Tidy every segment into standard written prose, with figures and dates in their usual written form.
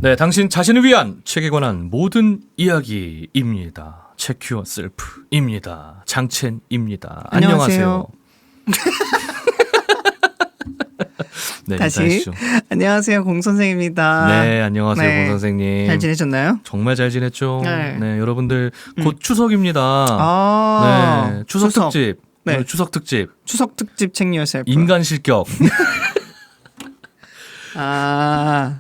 네, 당신 자신을 위한 책에 관한 모든 이야기입니다. 체큐어 셀프입니다. 장첸입니다. 안녕하세요. 네, 다시 인사하시죠. 안녕하세요, 공 선생입니다. 네, 안녕하세요, 네. 공 선생님. 잘 지내셨나요? 정말 잘 지냈죠. 네. 네, 여러분들 곧 추석입니다. 네, 추석 특집. 네. 오늘 추석 특집. 추석 특집 책뉴어 셀프. 인간 실격.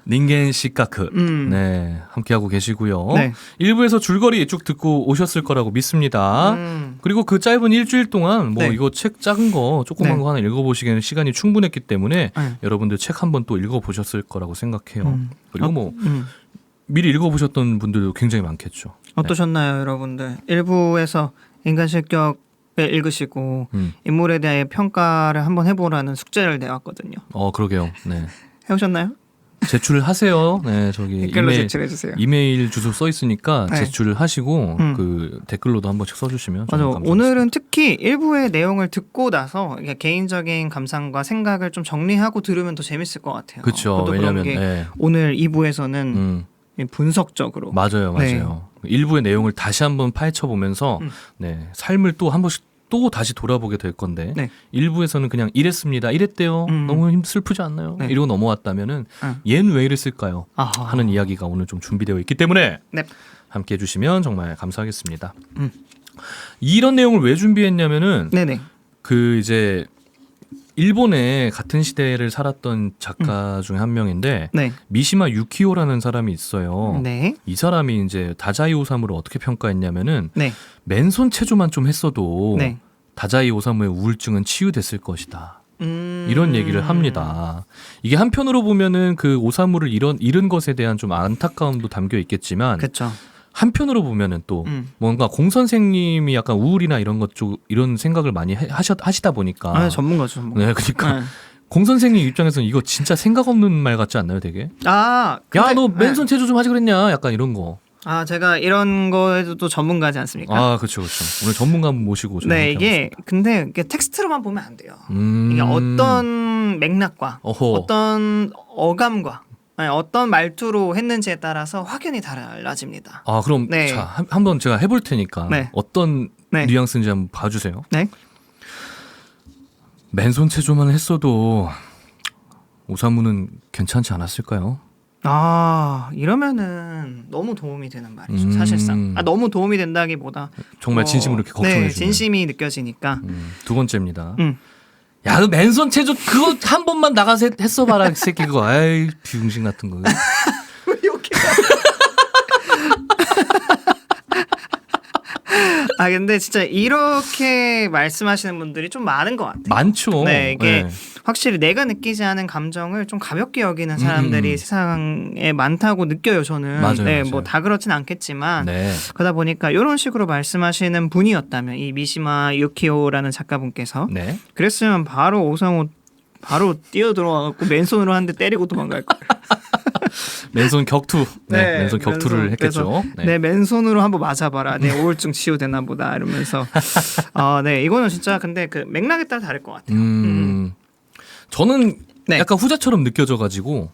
닌겐 시카크. 네, 함께하고 계시고요. 네. 1부에서 줄거리 쭉 듣고 오셨을 거라고 믿습니다. 그리고 그 짧은 일주일 동안 뭐 네. 이거 책 작은 거 조그만 네. 거 하나 읽어보시기에는 시간이 충분했기 때문에 네. 여러분들 책 한 번 또 읽어보셨을 거라고 생각해요. 그리고 뭐 음. 미리 읽어보셨던 분들도 굉장히 많겠죠. 어떠셨나요, 여러분들? 1부에서 인간 실격을 읽으시고 인물에 대해 평가를 한번 해보라는 숙제를 내왔거든요. 그러게요. 네. 해오셨나요? 제출하세요. 네, 저기 댓글로 제출해주세요. 이메일 주소 써 있으니까 네. 제출하시고 그 댓글로도 한 번씩 써주시면 맞아. 저는 감사하겠습니다. 오늘은 특히 일부의 내용을 듣고 나서 이게 개인적인 감상과 생각을 좀 정리하고 들으면 더 재밌을 것 같아요. 그렇죠. 그것도 그런 왜냐하면 게 네. 오늘 2부에서는 분석적으로 맞아요. 네. 일부의 내용을 다시 한번 파헤쳐 보면서 네, 삶을 또 한 번씩 또 다시 돌아보게 될 건데 네. 일부에서는 그냥 이랬습니다. 이랬대요. 너무 슬프지 않나요? 네. 이러고 넘어왔다면은 얘는 왜 이랬을까요? 아하. 하는 이야기가 오늘 좀 준비되어 있기 때문에 네. 함께 해주시면 정말 감사하겠습니다. 이런 내용을 왜 준비했냐면은 네네. 그 이제 일본의 같은 시대를 살았던 작가 중에 한 명인데 네. 미시마 유키오라는 사람이 있어요. 네. 이 사람이 이제 다자이 오사무를 어떻게 평가했냐면은 네. 맨손 체조만 좀 했어도 네. 다자이 오사무의 우울증은 치유됐을 것이다. 이런 얘기를 합니다. 이게 한편으로 보면은 그 오사무를 잃은 것에 대한 좀 안타까움도 담겨 있겠지만 그렇죠. 한편으로 보면은 또 뭔가 공 선생님이 약간 우울이나 이런 것 쪽 이런 생각을 많이 하시다 보니까 전문가죠. 전문가. 네, 그러니까 네. 공 선생님 입장에서는 이거 진짜 생각 없는 말 같지 않나요, 되게? 야, 너 맨손 체조 좀 하지 그랬냐? 약간 이런 거. 제가 이런 거에도 또 전문가지 않습니까? 그렇죠. 오늘 전문가 한 분 모시고 좀 네, 함께 근데 이게 텍스트로만 보면 안 돼요. 하겠습니다. 이게 어떤 맥락과 어허. 어떤 어감과 어떤 말투로 했는지에 따라서 확연히 달라집니다. 그럼 네. 자, 한번 제가 해볼 테니까 네. 어떤 네. 뉘앙스인지 한번 봐주세요. 네. 맨손 체조만 했어도 오사무는 괜찮지 않았을까요? 이러면은 너무 도움이 되는 말이죠. 사실상. 너무 도움이 된다기보다 정말 진심으로 이렇게 걱정해 주는. 네, 진심이 느껴지니까. 두 번째입니다. 음. 야, 너 맨손 체조 그거 한 번만 나가서 했어봐라, 이 새끼 그거. 아이, 비응신 같은 거. 왜 이렇게 근데 진짜 이렇게 말씀하시는 분들이 좀 많은 것 같아요. 많죠. 네, 이게 네. 확실히 내가 느끼지 않은 감정을 좀 가볍게 여기는 사람들이 세상에 많다고 느껴요. 저는. 맞아요, 네, 맞아요. 뭐 다 그렇진 않겠지만 네. 그러다 보니까 이런 식으로 말씀하시는 분이었다면 이 미시마 유키오라는 작가분께서 네. 그랬으면 바로 오사무 바로 뛰어 들어와갖고 맨손으로 한 대 때리고 도망갈 거예요. 맨손 격투. 네, 네, 맨손 격투를 했겠죠. 네. 내 맨손으로 한번 맞아봐라. 내 우울증 치유되나 보다 이러면서. 네, 이거는 진짜 근데 그 맥락에 따라 다를 것 같아요. 저는 네. 약간 후자처럼 느껴져가지고.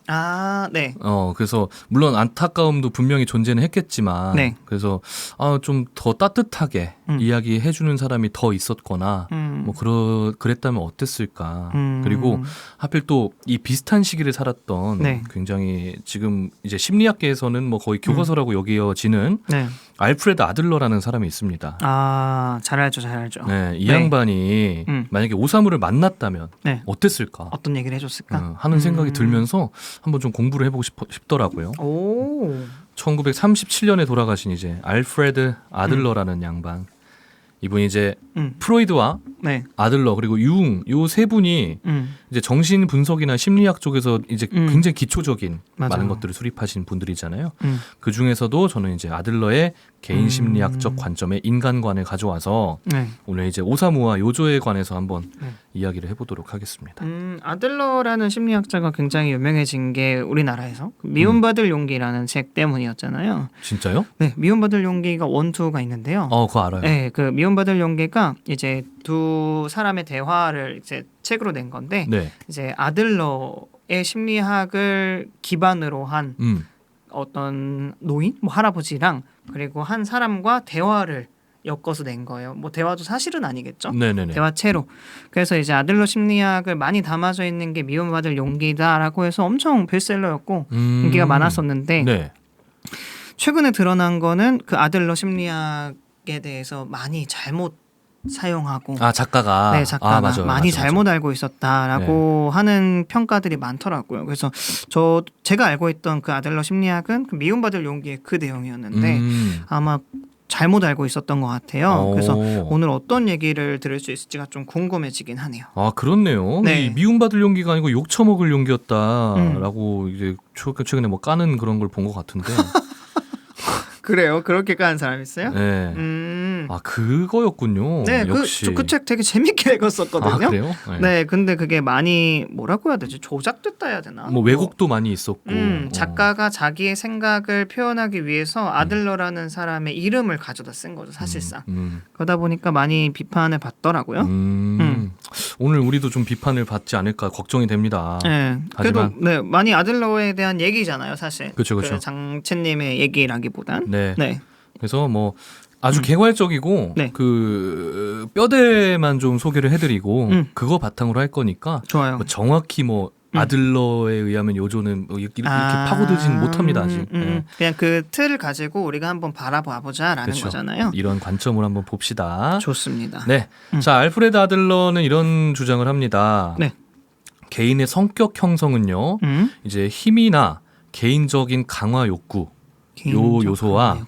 네. 그래서 물론 안타까움도 분명히 존재는 했겠지만, 네. 그래서 좀 더 따뜻하게 이야기해주는 사람이 더 있었거나, 뭐 그랬다면 어땠을까. 그리고 하필 또 이 비슷한 시기를 살았던 네. 굉장히 지금 이제 심리학계에서는 뭐 거의 교과서라고 여겨지는 네. 알프레드 아들러라는 사람이 있습니다. 잘 알죠. 네, 이 네. 양반이 만약에 오사무를 만났다면 네. 어땠을까? 어떤 얘기를 해줬을까? 하는 생각이 들면서 한번 좀 공부를 해보고 싶더라고요. 오. 1937년에 돌아가신 이제 알프레드 아들러라는 양반. 이분이 이제 프로이드와 네. 아들러 그리고 융 요 세 분이 이제 정신 분석이나 심리학 쪽에서 이제 굉장히 기초적인 맞아요. 많은 것들을 수립하신 분들이잖아요. 그 중에서도 저는 이제 아들러의 개인 심리학적 관점의 인간관을 가져와서 네. 오늘 이제 오사무와 요조에 관해서 한번 이야기를 해보도록 하겠습니다. 아들러라는 심리학자가 굉장히 유명해진 게 우리나라에서 미움받을 용기라는 책 때문이었잖아요. 진짜요? 네, 미움받을 용기가 1, 2가 있는데요. 그거 알아요. 네, 그 미움받을 용기가 이제 두 사람의 대화를 이제 책으로 낸 건데 네. 이제 아들러의 심리학을 기반으로 한 어떤 노인, 뭐 할아버지랑 그리고 한 사람과 대화를 엮어서 낸 거예요. 뭐 대화도 사실은 아니겠죠. 네네네. 대화체로. 그래서 이제 아들러 심리학을 많이 담아져 있는 게 미움받을 용기다라고 해서 엄청 베스트셀러였고 인기가 많았었는데 네. 최근에 드러난 거는 그 아들러 심리학에 대해서 많이 잘못 사용하고 작가가 네, 작가가 맞아요. 많이 맞아. 잘못 알고 있었다라고 하는 평가들이 많더라고요. 그래서 제가 알고 있던 그 아들러 심리학은 그 미움받을 용기의 그 내용이었는데 아마 잘못 알고 있었던 것 같아요. 그래서 오늘 어떤 얘기를 들을 수 있을지가 좀 궁금해지긴 하네요. 아, 그렇네요. 네. 이 미움받을 용기가 아니고 욕 처먹을 용기였다라고 이제 최근에 뭐 까는 그런 걸 본 것 같은데. 그래요? 그렇게 까는 사람 있어요? 네. 아, 그거였군요. 네, 역시. 그 책 되게 재밌게 읽었었거든요. 아, 그래요? 네, 근데 그게 많이 뭐라고 해야 되지? 조작됐다 해야 되나? 뭐 왜곡도 많이 있었고. 작가가 자기의 생각을 표현하기 위해서 아들러라는 사람의 이름을 가져다 쓴 거죠, 사실상. 그러다 보니까 많이 비판을 받더라고요. 오늘 우리도 좀 비판을 받지 않을까 걱정이 됩니다. 네, 그래도 하지만 네, 많이 아들러에 대한 얘기잖아요, 사실. 그쵸. 그 장채님의 얘기라기보단. 네. 네. 그래서 뭐 아주 개괄적이고 네. 그 뼈대만 좀 소개를 해드리고 그거 바탕으로 할 거니까 좋아요. 뭐 정확히 뭐 아들러에 의하면 요조는 뭐 이렇게 파고들진 못합니다 아직. 네. 그냥 그 틀을 가지고 우리가 한번 바라보자라는 그쵸. 거잖아요. 이런 관점으로 한번 봅시다. 좋습니다. 네. 자, 알프레드 아들러는 이런 주장을 합니다. 네. 개인의 성격 형성은요, 이제 힘이나 개인적인 강화 욕구, 요 요소와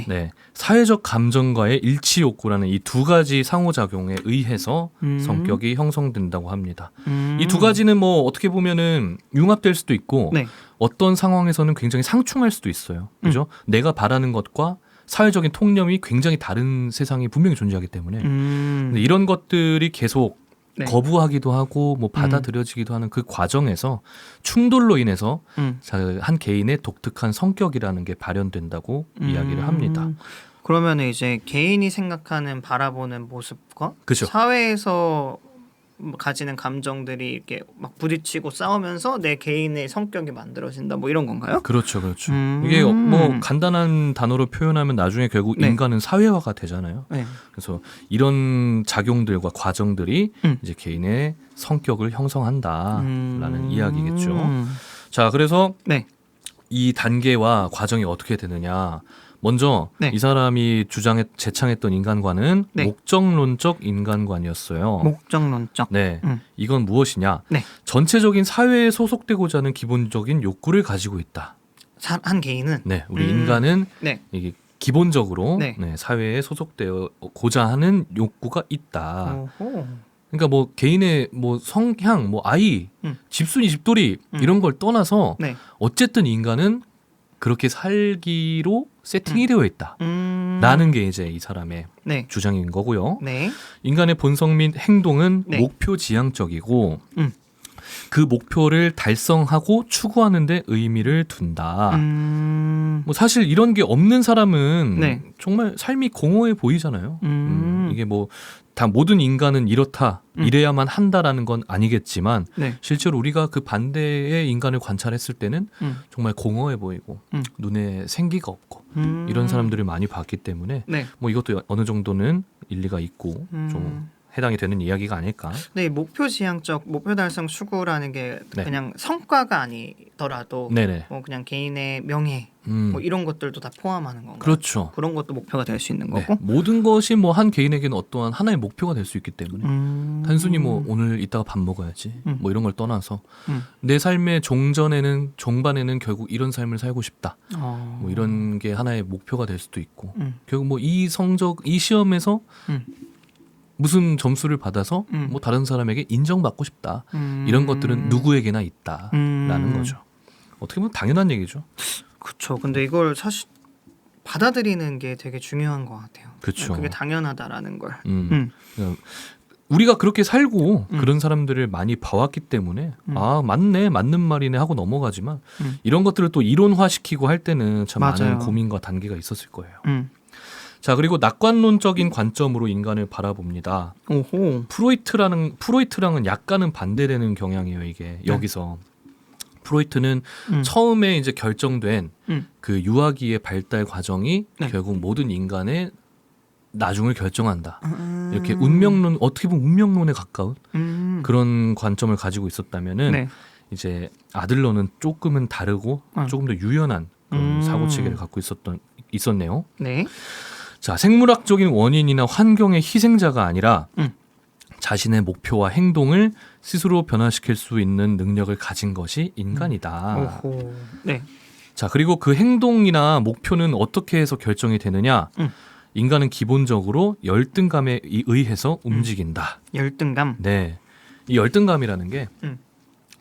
네, 사회적 감정과의 일치 욕구라는 이 두 가지 상호작용에 의해서 성격이 형성된다고 합니다. 이 두 가지는 뭐 어떻게 보면은 융합될 수도 있고 네. 어떤 상황에서는 굉장히 상충할 수도 있어요. 그죠? 내가 바라는 것과 사회적인 통념이 굉장히 다른 세상이 분명히 존재하기 때문에 근데 이런 것들이 계속 네. 거부하기도 하고 뭐 받아들여지기도 하는 그 과정에서 충돌로 인해서 한 개인의 독특한 성격이라는 게 발현된다고 이야기를 합니다. 그러면 이제 개인이 생각하는 바라보는 모습과 그쵸. 사회에서 가지는 감정들이 이렇게 막 부딪히고 싸우면서 내 개인의 성격이 만들어진다 뭐 이런 건가요? 그렇죠. 이게 뭐 간단한 단어로 표현하면 나중에 결국 네. 인간은 사회화가 되잖아요. 네. 그래서 이런 작용들과 과정들이 이제 개인의 성격을 형성한다라는 이야기겠죠. 자, 그래서 네. 이 단계와 과정이 어떻게 되느냐? 먼저 네. 이 사람이 제창했던 인간관은 네. 목적론적 인간관이었어요. 목적론적. 네, 이건 무엇이냐? 네. 전체적인 사회에 소속되고자 하는 기본적인 욕구를 가지고 있다. 한 개인은. 네, 우리 인간은 네. 이게 기본적으로 네. 사회에 소속되고자 하는 욕구가 있다. 오호. 그러니까 뭐 개인의 뭐 성향, 뭐 아이, 집순이, 집돌이 이런 걸 떠나서 네. 어쨌든 인간은 그렇게 살기로 세팅이 되어 있다. 라는 게 이제 이 사람의 네. 주장인 거고요. 네. 인간의 본성 및 행동은 네. 목표 지향적이고 그 목표를 달성하고 추구하는 데 의미를 둔다. 뭐 사실 이런 게 없는 사람은 네. 정말 삶이 공허해 보이잖아요. 이게 뭐 다 모든 인간은 이렇다, 이래야만 한다라는 건 아니겠지만 네. 실제로 우리가 그 반대의 인간을 관찰했을 때는 정말 공허해 보이고 눈에 생기가 없고 이런 사람들을 많이 봤기 때문에 네. 뭐 이것도 어느 정도는 일리가 있고 좀 해당이 되는 이야기가 아닐까. 네, 목표 지향적 목표 달성 추구라는 게 네. 그냥 성과가 아니더라도 네네. 뭐 그냥 개인의 명예 뭐 이런 것들도 다 포함하는 건가요? 그렇죠. 그런 것도 목표가 될 수 있는 네. 거고. 모든 것이 뭐 한 개인에게는 어떠한 하나의 목표가 될 수 있기 때문에 단순히 뭐 오늘 이따가 밥 먹어야지 뭐 이런 걸 떠나서 내 삶의 종반에는 결국 이런 삶을 살고 싶다. 뭐 이런 게 하나의 목표가 될 수도 있고 결국 뭐 이 시험에서 무슨 점수를 받아서 뭐 다른 사람에게 인정받고 싶다. 이런 것들은 누구에게나 있다라는 거죠. 어떻게 보면 당연한 얘기죠. 그렇죠. 근데 이걸 사실 받아들이는 게 되게 중요한 것 같아요. 그쵸. 그게 당연하다라는 걸. 우리가 그렇게 살고 그런 사람들을 많이 봐왔기 때문에 아 맞네 맞는 말이네 하고 넘어가지만 이런 것들을 또 이론화시키고 할 때는 참 맞아요. 많은 고민과 단계가 있었을 거예요. 자, 그리고 낙관론적인 관점으로 인간을 바라봅니다. 오호. 프로이트랑은 약간은 반대되는 경향이에요. 이게 여기서 프로이트는 처음에 이제 결정된 그 유아기의 발달 과정이 결국 모든 인간의 나중을 결정한다. 이렇게 운명론, 어떻게 보면 운명론에 가까운 그런 관점을 가지고 있었다면은 이제 아들러는 조금은 다르고 조금 더 유연한 그런 사고 체계를 갖고 있었네요. 네. 자, 생물학적인 원인이나 환경의 희생자가 아니라 자신의 목표와 행동을 스스로 변화시킬 수 있는 능력을 가진 것이 인간이다. 오호. 네. 자, 그리고 그 행동이나 목표는 어떻게 해서 결정이 되느냐? 인간은 기본적으로 열등감에 의해서 움직인다. 열등감. 네, 이 열등감이라는 게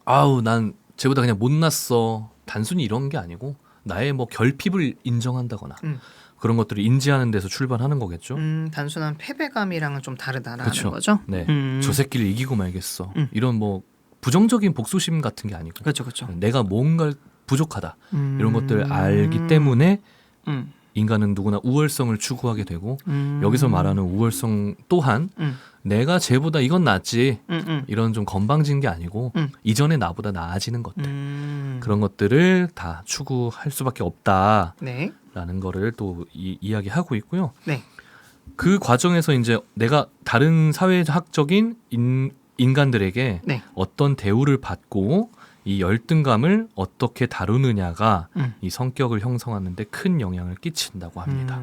아우 난 쟤보다 그냥 못났어. 단순히 이런 게 아니고 나의 뭐 결핍을 인정한다거나 그런 것들을 인지하는 데서 출발하는 거겠죠. 단순한 패배감이랑은 좀 다르다라는 그쵸. 거죠. 네, 저 새끼를 이기고 말겠어. 이런 뭐 부정적인 복수심 같은 게 아니고, 그렇죠, 그렇죠. 내가 뭔가 부족하다 이런 것들을 알기 때문에 인간은 누구나 우월성을 추구하게 되고 여기서 말하는 우월성 또한 내가 쟤보다 이건 낫지 이런 좀 건방진 게 아니고 이전에 나보다 나아지는 것들 그런 것들을 다 추구할 수밖에 없다라는 네. 거를 또 이야기하고 있고요. 네. 그 과정에서 이제 내가 다른 사회학적인 인간들에게 네. 어떤 대우를 받고 이 열등감을 어떻게 다루느냐가 이 성격을 형성하는 데 큰 영향을 끼친다고 합니다.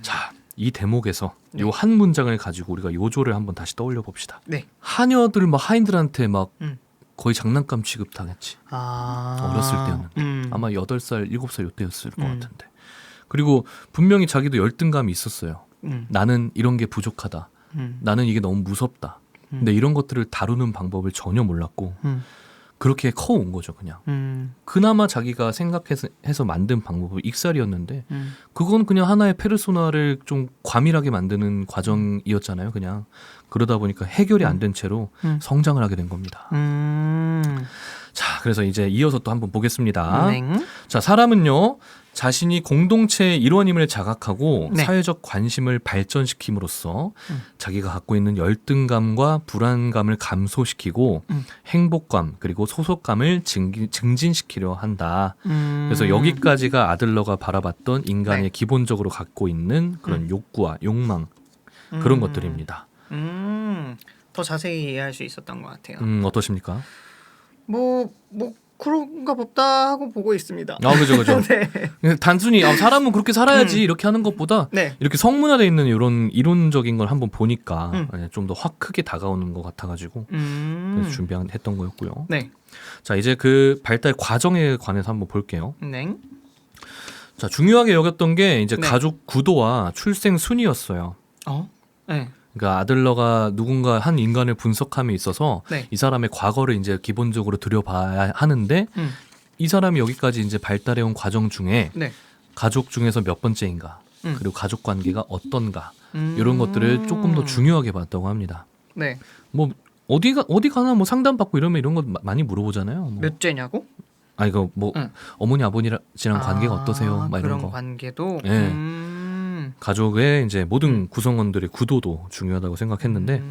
자, 이 대목에서 네. 요 한 문장을 가지고 우리가 요조를 한번 다시 떠올려 봅시다. 네. 하녀들 막 하인들한테 막 거의 장난감 취급당했지. 아. 어렸을 때였는데. 아마 8살, 7살 요때였을 것 같은데. 그리고 분명히 자기도 열등감이 있었어요. 나는 이런 게 부족하다. 나는 이게 너무 무섭다. 근데 이런 것들을 다루는 방법을 전혀 몰랐고 그렇게 커온 거죠, 그냥. 그나마 자기가 생각해서 만든 방법은 익살이었는데 그건 그냥 하나의 페르소나를 좀 과밀하게 만드는 과정이었잖아요, 그냥. 그러다 보니까 해결이 안 된 채로 성장을 하게 된 겁니다. 자, 그래서 이제 이어서 또 한번 보겠습니다. 네. 자, 사람은요, 자신이 공동체의 일원임을 자각하고 네. 사회적 관심을 발전시킴으로써 자기가 갖고 있는 열등감과 불안감을 감소시키고 행복감 그리고 소속감을 증진시키려 한다. 그래서 여기까지가 아들러가 바라봤던 인간이 네. 기본적으로 갖고 있는 그런 욕구와 욕망 그런 것들입니다. 더 자세히 이해할 수 있었던 것 같아요. 어떠십니까? 뭐 그런가 보다 하고 보고 있습니다. 아, 그죠. 네. 단순히 사람은 그렇게 살아야지 이렇게 하는 것보다 네. 이렇게 성문화되어 있는 이런 이론적인 걸 한번 보니까 좀 더 확 크게 다가오는 것 같아가지고 그래서 준비했던 거였고요. 네. 자, 이제 그 발달 과정에 관해서 한번 볼게요. 네. 자, 중요하게 여겼던 게 이제 네. 가족 구도와 출생 순위였어요. 네. 그러니까 아들러가 누군가 한 인간을 분석함에 있어서 네. 이 사람의 과거를 이제 기본적으로 들여봐야 하는데 이 사람이 여기까지 이제 발달해온 과정 중에 네. 가족 중에서 몇 번째인가 그리고 가족 관계가 어떤가 이런 것들을 조금 더 중요하게 봤다고 합니다. 네. 뭐 어디 가나 뭐 상담 받고 이러면 이런 거 많이 물어보잖아요. 뭐. 몇째냐고? 이거 뭐 어머니 아버지랑 관계가 어떠세요? 막 이런 그런 거. 관계도. 네. 가족의 이제 모든 구성원들의 구도도 중요하다고 생각했는데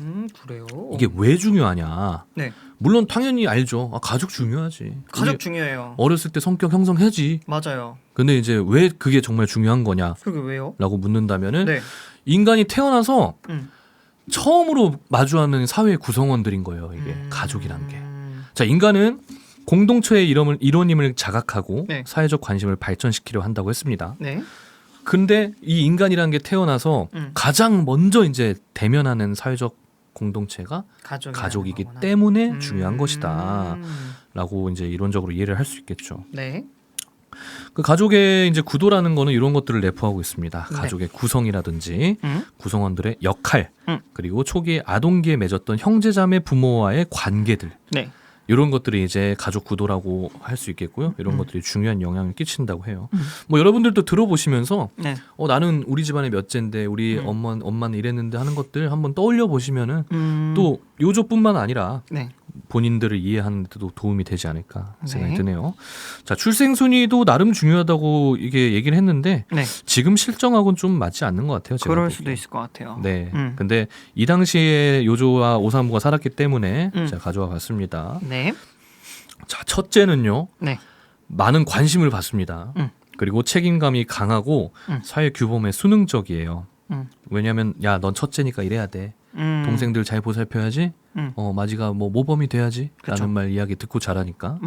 그래요. 이게 왜 중요하냐? 네. 물론 당연히 알죠. 가족 중요하지. 가족 우리 중요해요. 어렸을 때 성격 형성해야지. 맞아요. 근데 이제 왜 그게 정말 중요한 거냐? 그게 왜요? 라고 묻는다면은 네. 인간이 태어나서 처음으로 마주하는 사회 구성원들인 거예요. 이게 가족이란 게. 자, 인간은 공동체의 일원임을 자각하고 네. 사회적 관심을 발전시키려 한다고 했습니다. 네. 근데 이 인간이라는 게 태어나서 가장 먼저 이제 대면하는 사회적 공동체가 가족이기 거구나. 때문에 중요한 것이다. 라고 이제 이론적으로 이해를 할 수 있겠죠. 네. 그 가족의 이제 구도라는 거는 이런 것들을 내포하고 있습니다. 네. 가족의 구성이라든지 구성원들의 역할 그리고 초기에 아동기에 맺었던 형제자매 부모와의 관계들 네. 이런 것들이 이제 가족 구도라고 할 수 있겠고요. 이런 것들이 중요한 영향을 끼친다고 해요. 뭐 여러분들도 들어보시면서 네. 나는 우리 집안의 몇째인데 우리 엄마는 이랬는데 하는 것들 한번 떠올려 보시면은 또 요조뿐만 아니라 네. 본인들을 이해하는 데도 도움이 되지 않을까 생각이 네. 드네요. 자, 출생 순위도 나름 중요하다고 이게 얘기를 했는데 네. 지금 실정하고는 좀 맞지 않는 것 같아요. 제가 그럴 보기에. 수도 있을 것 같아요. 네. 근데 이 당시에 요조와 오사무가 살았기 때문에 제가 가져와 봤습니다. 네. 자, 첫째는요. 네. 많은 관심을 받습니다. 그리고 책임감이 강하고 사회 규범에 수능적이에요. 왜냐하면 야, 넌 첫째니까 이래야 돼. 동생들 잘 보살펴야지. 마지가 뭐 모범이 돼야지. 그쵸. 라는 말 이야기 듣고 자라니까.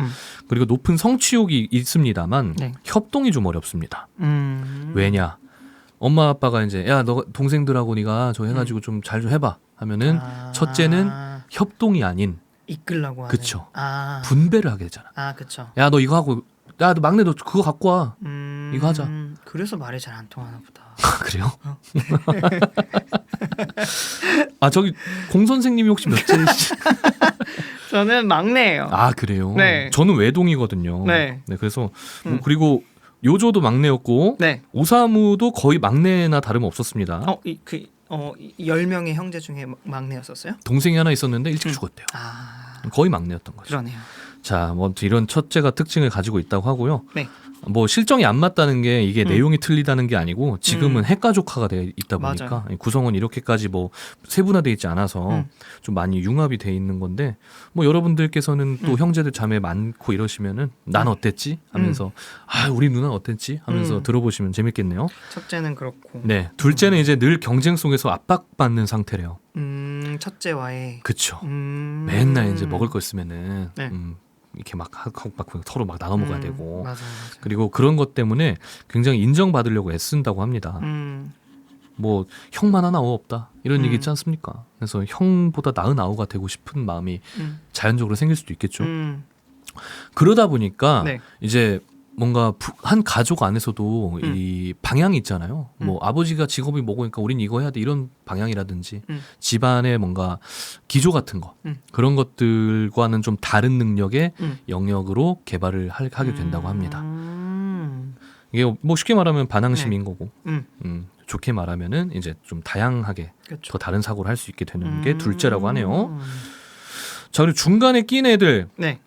그리고 높은 성취욕이 있습니다만 네. 협동이 좀 어렵습니다. 왜냐? 엄마 아빠가 이제 야, 너 동생들하고 네가 저 해가지고 좀 잘 좀 해봐 하면은 첫째는 협동이 아닌 이끌라고 하는. 그쵸. 아. 분배를 하게 되잖아. 아, 그쵸. 야, 너 이거 하고 야, 너 막내 너 그거 갖고 와. 이거 하자. 그래서 말이 잘 안 통하나 보다. 그래요? 아, 저기 공 선생님이 혹시 몇째이시? 저는 막내예요. 아, 그래요? 네. 저는 외동이거든요. 네. 그래서 뭐 그리고 요조도 막내였고 네. 오사무도 거의 막내나 다름 없었습니다. 10명의 형제 중에 막내였었어요? 동생이 하나 있었는데 일찍 죽었대요. 아, 거의 막내였던 거죠. 그러네요. 자, 뭐 이런 첫째가 특징을 가지고 있다고 하고요. 네. 뭐 실정이 안 맞다는 게 이게 내용이 틀리다는 게 아니고 지금은 핵가족화가 되어 있다 보니까 맞아요. 구성원 이렇게까지 뭐 세분화되어 있지 않아서 좀 많이 융합이 돼 있는 건데 뭐 여러분들께서는 또 형제들 자매 많고 이러시면은 난 어땠지 하면서 아, 우리 누나 어땠지 하면서 들어보시면 재밌겠네요. 첫째는 그렇고. 네, 둘째는 이제 늘 경쟁 속에서 압박받는 상태래요. 첫째와의. 그쵸. 맨날 이제 먹을 거 있으면은 네. 이렇게 막 서로 막 나눠 먹어야 되고 맞아요. 그리고 그런 것 때문에 굉장히 인정받으려고 애쓴다고 합니다. 뭐 형만 하나 아우 없다 이런 얘기 있지 않습니까? 그래서 형보다 나은 아우가 되고 싶은 마음이 자연적으로 생길 수도 있겠죠. 그러다 보니까 네. 이제 뭔가 한 가족 안에서도 이 방향이 있잖아요. 뭐 아버지가 직업이 뭐고니까 우린 이거 해야 돼 이런 방향이라든지 집안의 뭔가 기조 같은 거 그런 것들과는 좀 다른 능력의 영역으로 개발을 하게 된다고 합니다. 이게 뭐 쉽게 말하면 반항심인 거고 좋게 말하면은 이제 좀 다양하게 그렇죠. 더 다른 사고를 할 수 있게 되는 게 둘째라고 하네요. 자, 그리고 중간에 낀 애들 네.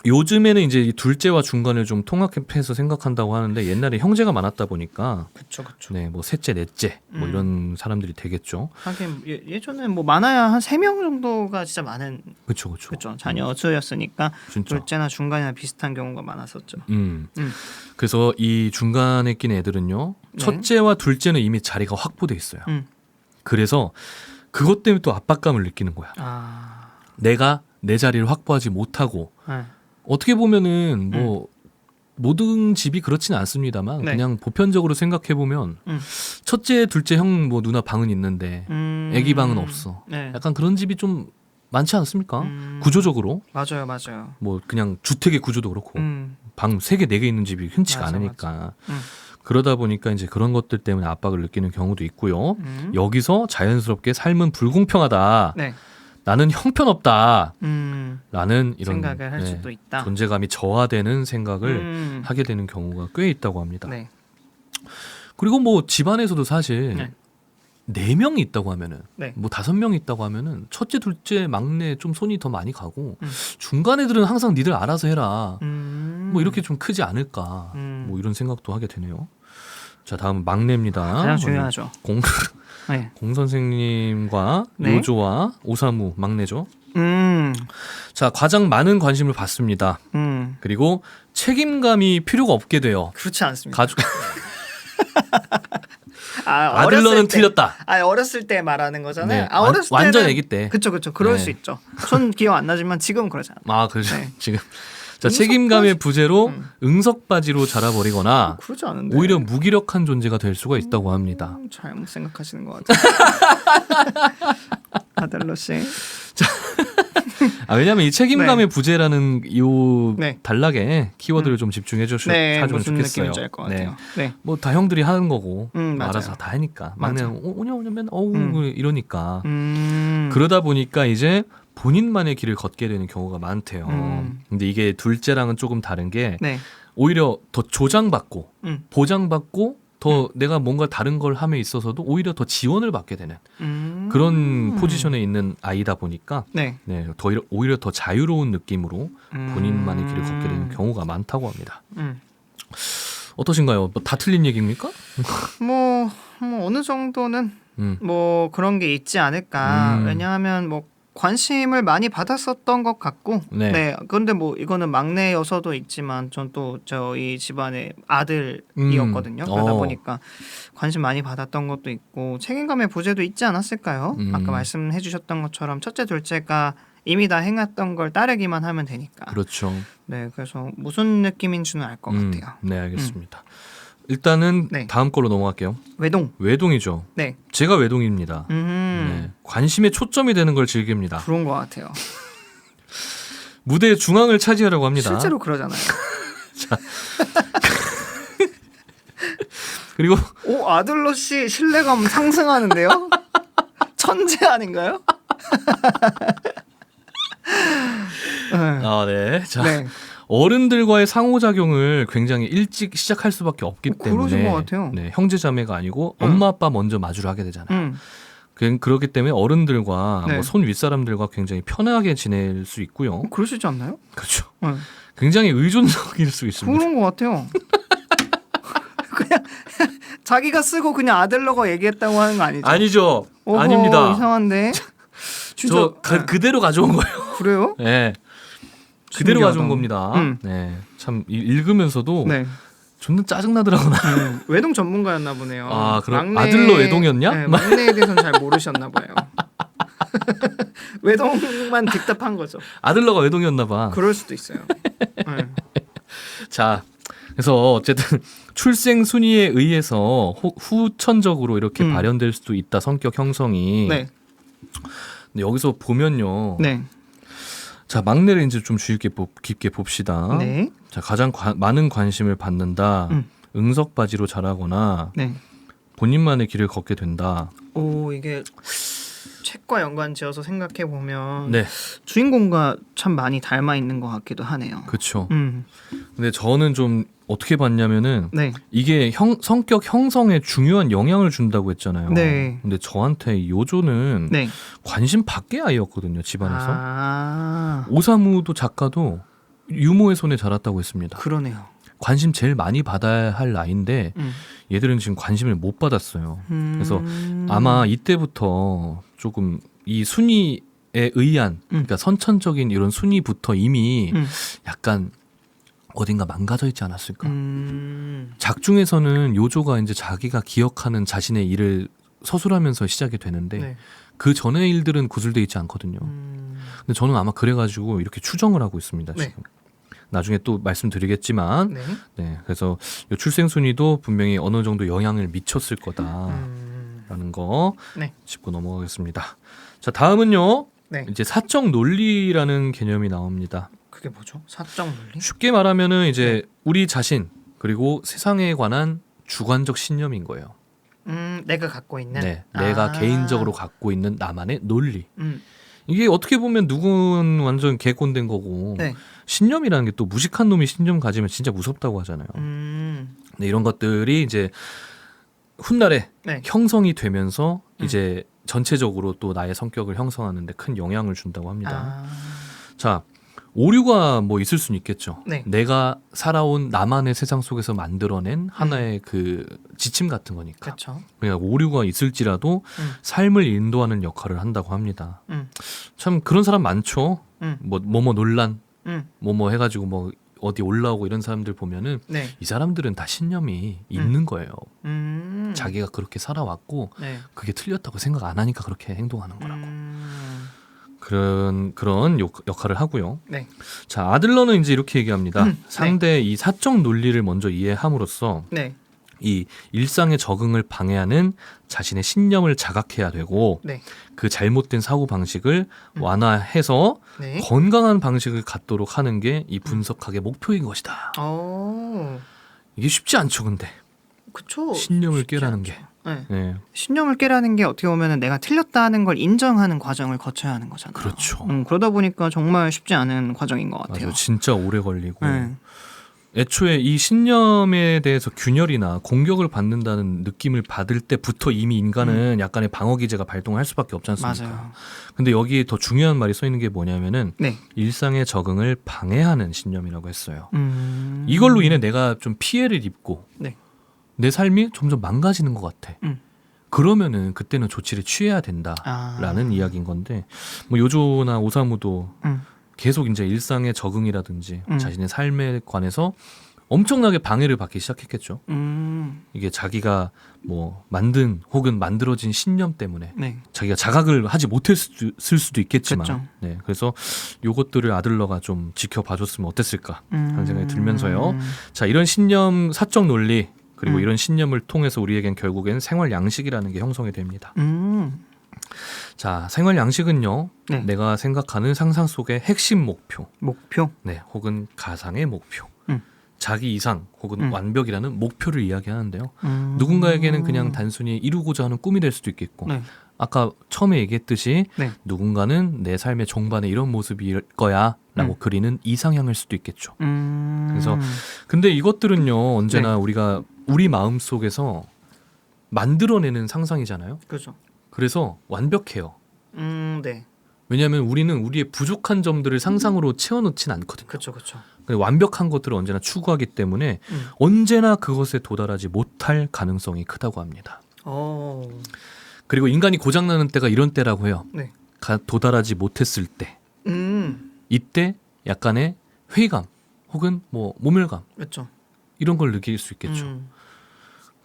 요즘에는 이제 이 둘째와 중간을 좀 통합해서 생각한다고 하는데 옛날에 형제가 많았다 보니까 그렇죠. 네, 뭐 셋째, 넷째 뭐 이런 사람들이 되겠죠. 하긴 예전에 뭐 많아야 한 3명 정도가 진짜 많은 그렇죠. 그렇죠. 자녀 수였으니까 진짜. 둘째나 중간이나 비슷한 경우가 많았었죠. 그래서 이 중간에 낀 애들은요. 네. 첫째와 둘째는 이미 자리가 확보돼 있어요. 그래서 그것 때문에 또 압박감을 느끼는 거야. 아. 내가 내 자리를 확보하지 못하고 네. 어떻게 보면은 뭐 모든 집이 그렇지는 않습니다만 네. 그냥 보편적으로 생각해 보면 첫째, 둘째 형 뭐 누나 방은 있는데 애기 방은 없어. 네. 약간 그런 집이 좀 많지 않습니까? 구조적으로 맞아요. 뭐 그냥 주택의 구조도 그렇고 방 3개, 4개 있는 집이 흔치가 맞아, 않으니까 그러다 보니까 이제 그런 것들 때문에 압박을 느끼는 경우도 있고요. 여기서 자연스럽게 삶은 불공평하다. 네. 나는 형편없다. 라는 이런 생각을 할 수도 있다. 존재감이 저하되는 생각을 하게 되는 경우가 꽤 있다고 합니다. 네. 그리고 뭐 집안에서도 사실 네. 4명이 있다고 하면은 네. 뭐 5명이 있다고 하면은 첫째, 둘째, 막내 좀 손이 더 많이 가고 중간 애들은 항상 니들 알아서 해라. 뭐 이렇게 좀 크지 않을까. 뭐 이런 생각도 하게 되네요. 자, 다음은 막내입니다. 가장 중요하죠. 네. 공 선생님과 네. 요조와 오사무 막내죠. 음. 자, 가장 많은 관심을 받습니다. 그리고 책임감이 필요가 없게 돼요. 그렇지 않습니다. 가족 어렸을 아들러는 때. 틀렸다. 어렸을 때 말하는 거잖아요. 네. 어렸을 때는 완전 아기 때. 그렇죠. 그럴 네. 수 있죠. 전 기억 안 나지만 지금은 그러지 않아요. 아, 그렇죠. 네. 지금 자, 책임감의 부재로 응석바지로 자라버리거나 그러지 않은데. 오히려 무기력한 존재가 될 수가 있다고 합니다. 잘못 생각하시는 것 같아요. 아델러 씨. 왜냐하면 이 책임감의 부재라는 이 네. 단락에 키워드를 좀 집중해 주시면 무슨 좋겠어요. 느낌인지 알 것 같아요. 네. 뭐 다 형들이 하는 거고 맞아요. 알아서 다 하니까 막내는 오냐면 이러니까 음. 그러다 보니까 이제 본인만의 길을 걷게 되는 경우가 많대요. 근데 이게 둘째랑은 조금 다른 게 네. 오히려 더 조장받고 보장받고 더 음. 내가 뭔가 다른 걸 함에 있어서도 오히려 더 지원을 받게 되는 그런 포지션에 있는 아이다 보니까 네. 네, 오히려 더 자유로운 느낌으로 본인만의 길을 걷게 되는 경우가 많다고 합니다. 어떠신가요? 뭐 다 틀린 얘기입니까? 뭐 어느 정도는 음. 뭐 그런 게 있지 않을까. 왜냐하면 뭐 관심을 많이 받았었던 것 같고, 네. 네. 그런데 뭐 이거는 막내여서도 있지만, 전 또 저희 집안의 아들이었거든요. 그러다 보니까 관심 많이 받았던 것도 있고, 책임감의 부재도 있지 않았을까요? 아까 말씀해주셨던 것처럼 첫째, 둘째가 이미 다 행했던 걸 따르기만 하면 되니까. 그렇죠. 네, 그래서 무슨 느낌인지는 알 것 같아요. 네, 알겠습니다. 일단은 네. 다음 걸로 넘어갈게요. 외동이죠. 네. 제가 외동입니다. 네. 관심의 초점이 되는 걸 즐깁니다. 그런 것 같아요. 무대의 중앙을 차지하려고 합니다. 실제로 그러잖아요. 자. 그리고 오, 아들러 씨 신뢰감 상승하는데요? 천재 아닌가요? 네. 자, 네. 어른들과의 상호작용을 굉장히 일찍 시작할 수밖에 없기 때문에 그러신 것 같아요. 네, 형제자매가 아니고 엄마 아빠 먼저 마주를 하게 되잖아요. 그렇기 때문에 어른들과 네. 뭐 손 윗사람들과 굉장히 편하게 지낼 수 있고요. 그러시지 않나요? 그렇죠. 굉장히 의존적일 수 있습니다. 그런 것 같아요. 그냥 자기가 쓰고 그냥 아들러가 얘기했다고 하는 거 아니죠? 아니죠. 어허, 아닙니다. 이상한데. 진짜 저 그대로 가져온 거예요. 그래요? 네. 그대로 신기하다. 가져온 겁니다. 네. 참 읽으면서도 네. 존나 짜증나더라고요. 외동 전문가였나 보네요. 아, 그럼 아들러 외동이었냐? 네, 막내에 대해서는 잘 모르셨나 봐요. 외동만 뒷답한 거죠. 아들러가 외동이었나 봐. 그럴 수도 있어요. 네. 자, 그래서 어쨌든 출생 순위에 의해서 후천적으로 이렇게 발현될 수도 있다. 성격 형성이. 네. 근데 여기서 보면요. 네. 자, 막내를 이제 좀 주의 깊게 봅시다. 네. 자, 가장 많은 관심을 받는다. 응석바지로 자라거나 네. 본인만의 길을 걷게 된다. 오, 이게 책과 연관지어서 생각해 보면 네. 주인공과 참 많이 닮아 있는 것 같기도 하네요. 그렇죠. 근데 저는 좀 어떻게 봤냐면은 네. 이게 성격 형성에 중요한 영향을 준다고 했잖아요. 네. 근데 저한테 요조는 네. 관심 밖의 아이였거든요. 집안에서. 아, 오사무도 작가도 유모의 손에 자랐다고 했습니다. 그러네요. 관심 제일 많이 받아야 할 나이인데 얘들은 지금 관심을 못 받았어요. 그래서 아마 이때부터 조금 이 순위에 의한 그러니까 선천적인 이런 순위부터 이미 약간 어딘가 망가져 있지 않았을까. 작중에서는 요조가 이제 자기가 기억하는 자신의 일을 서술하면서 시작이 되는데 네. 그 전의 일들은 구술돼 있지 않거든요. 근데 저는 아마 그래가지고 이렇게 추정을 하고 있습니다. 네. 지금. 나중에 또 말씀드리겠지만 네. 네, 그래서 이 출생 순위도 분명히 어느 정도 영향을 미쳤을 거다라는 거 네. 짚고 넘어가겠습니다. 자, 다음은요. 네. 이제 사적 논리라는 개념이 나옵니다. 그게 뭐죠? 사적 논리? 쉽게 말하면은 이제 우리 자신 그리고 세상에 관한 주관적 신념인 거예요. 내가 갖고 있는. 네, 내가 개인적으로 갖고 있는 나만의 논리. 음. 이게 어떻게 보면 누군 완전 개꼰된 거고 네. 신념이라는 게 또 무식한 놈이 신념 가지면 진짜 무섭다고 하잖아요. 네, 이런 것들이 이제 훗날에 네. 형성이 되면서 이제 전체적으로 또 나의 성격을 형성하는 데 큰 영향을 준다고 합니다. 자, 오류가 뭐 있을 수는 있겠죠. 네. 내가 살아온 나만의 세상 속에서 만들어낸 하나의 그 지침 같은 거니까. 그렇죠. 그러니까 오류가 있을지라도 삶을 인도하는 역할을 한다고 합니다. 참 그런 사람 많죠. 뭐뭐 논란, 뭐뭐 해가지고 뭐 어디 올라오고 이런 사람들 보면은 네. 이 사람들은 다 신념이 있는 거예요. 자기가 자기가 그렇게 살아왔고 네. 그게 틀렸다고 생각 안 하니까 그렇게 행동하는 거라고. 그런 역할을 하고요. 네. 자, 아들러는 이제 이렇게 얘기합니다. 상대의 이 사적 논리를 먼저 이해함으로써 네. 이 일상의 적응을 방해하는 자신의 신념을 자각해야 되고 네. 그 잘못된 사고 방식을 완화해서 네. 건강한 방식을 갖도록 하는 게 이 분석학의 목표인 것이다. 이게 쉽지 않죠, 근데 그쵸. 신념을 쉽지 깨라는 않죠. 게. 네. 네, 신념을 깨라는 게 어떻게 보면 내가 틀렸다는 걸 인정하는 과정을 거쳐야 하는 거잖아요. 그렇죠. 그러다 보니까 정말 쉽지 않은 과정인 것 같아요. 맞아요. 진짜 오래 걸리고. 네. 애초에 이 신념에 대해서 균열이나 공격을 받는다는 느낌을 받을 때부터 이미 인간은 약간의 방어 기제가 발동할 수밖에 없지 않습니까? 맞아요. 근데 여기에 더 중요한 말이 써 있는 게 뭐냐면은 네. 일상의 적응을 방해하는 신념이라고 했어요. 음. 이걸로 인해 내가 좀 피해를 입고 네. 내 삶이 점점 망가지는 것 같아. 그러면은 그때는 조치를 취해야 된다라는 이야기인 건데 뭐 요조나 오사무도 계속 이제 일상의 적응이라든지 자신의 삶에 관해서 엄청나게 방해를 받기 시작했겠죠. 이게 자기가 뭐 만든 혹은 만들어진 신념 때문에 네. 자기가 자각을 하지 못했을 수도 있겠지만, 그쵸. 네, 그래서 요것들을 아들러가 좀 지켜봐줬으면 어땠을까 하는 생각이 들면서요. 자, 이런 신념, 사적 논리 그리고 이런 신념을 통해서 우리에겐 결국엔 생활 양식이라는 게 형성이 됩니다. 자, 생활 양식은요, 네. 내가 생각하는 상상 속의 핵심 목표, 네, 혹은 가상의 목표, 자기 이상 혹은 완벽이라는 목표를 이야기하는데요. 누군가에게는 그냥 단순히 이루고자 하는 꿈이 될 수도 있겠고, 네. 아까 처음에 얘기했듯이 네. 누군가는 내 삶의 종반에 이런 모습일 거야 라고 그리는 이상향일 수도 있겠죠. 그래서 근데 이것들은요, 언제나 네. 우리가 우리 마음속에서 만들어내는 상상이잖아요. 그렇죠. 그래서 완벽해요. 네. 왜냐하면 우리는 우리의 부족한 점들을 상상으로 채워놓진 않거든요. 그렇죠. 완벽한 것들을 언제나 추구하기 때문에 언제나 그것에 도달하지 못할 가능성이 크다고 합니다. 그리고 인간이 고장나는 때가 이런 때라고 해요. 네. 도달하지 못했을 때. 이때 약간의 회의감 혹은 뭐 모멸감 그렇죠. 이런 걸 느낄 수 있겠죠.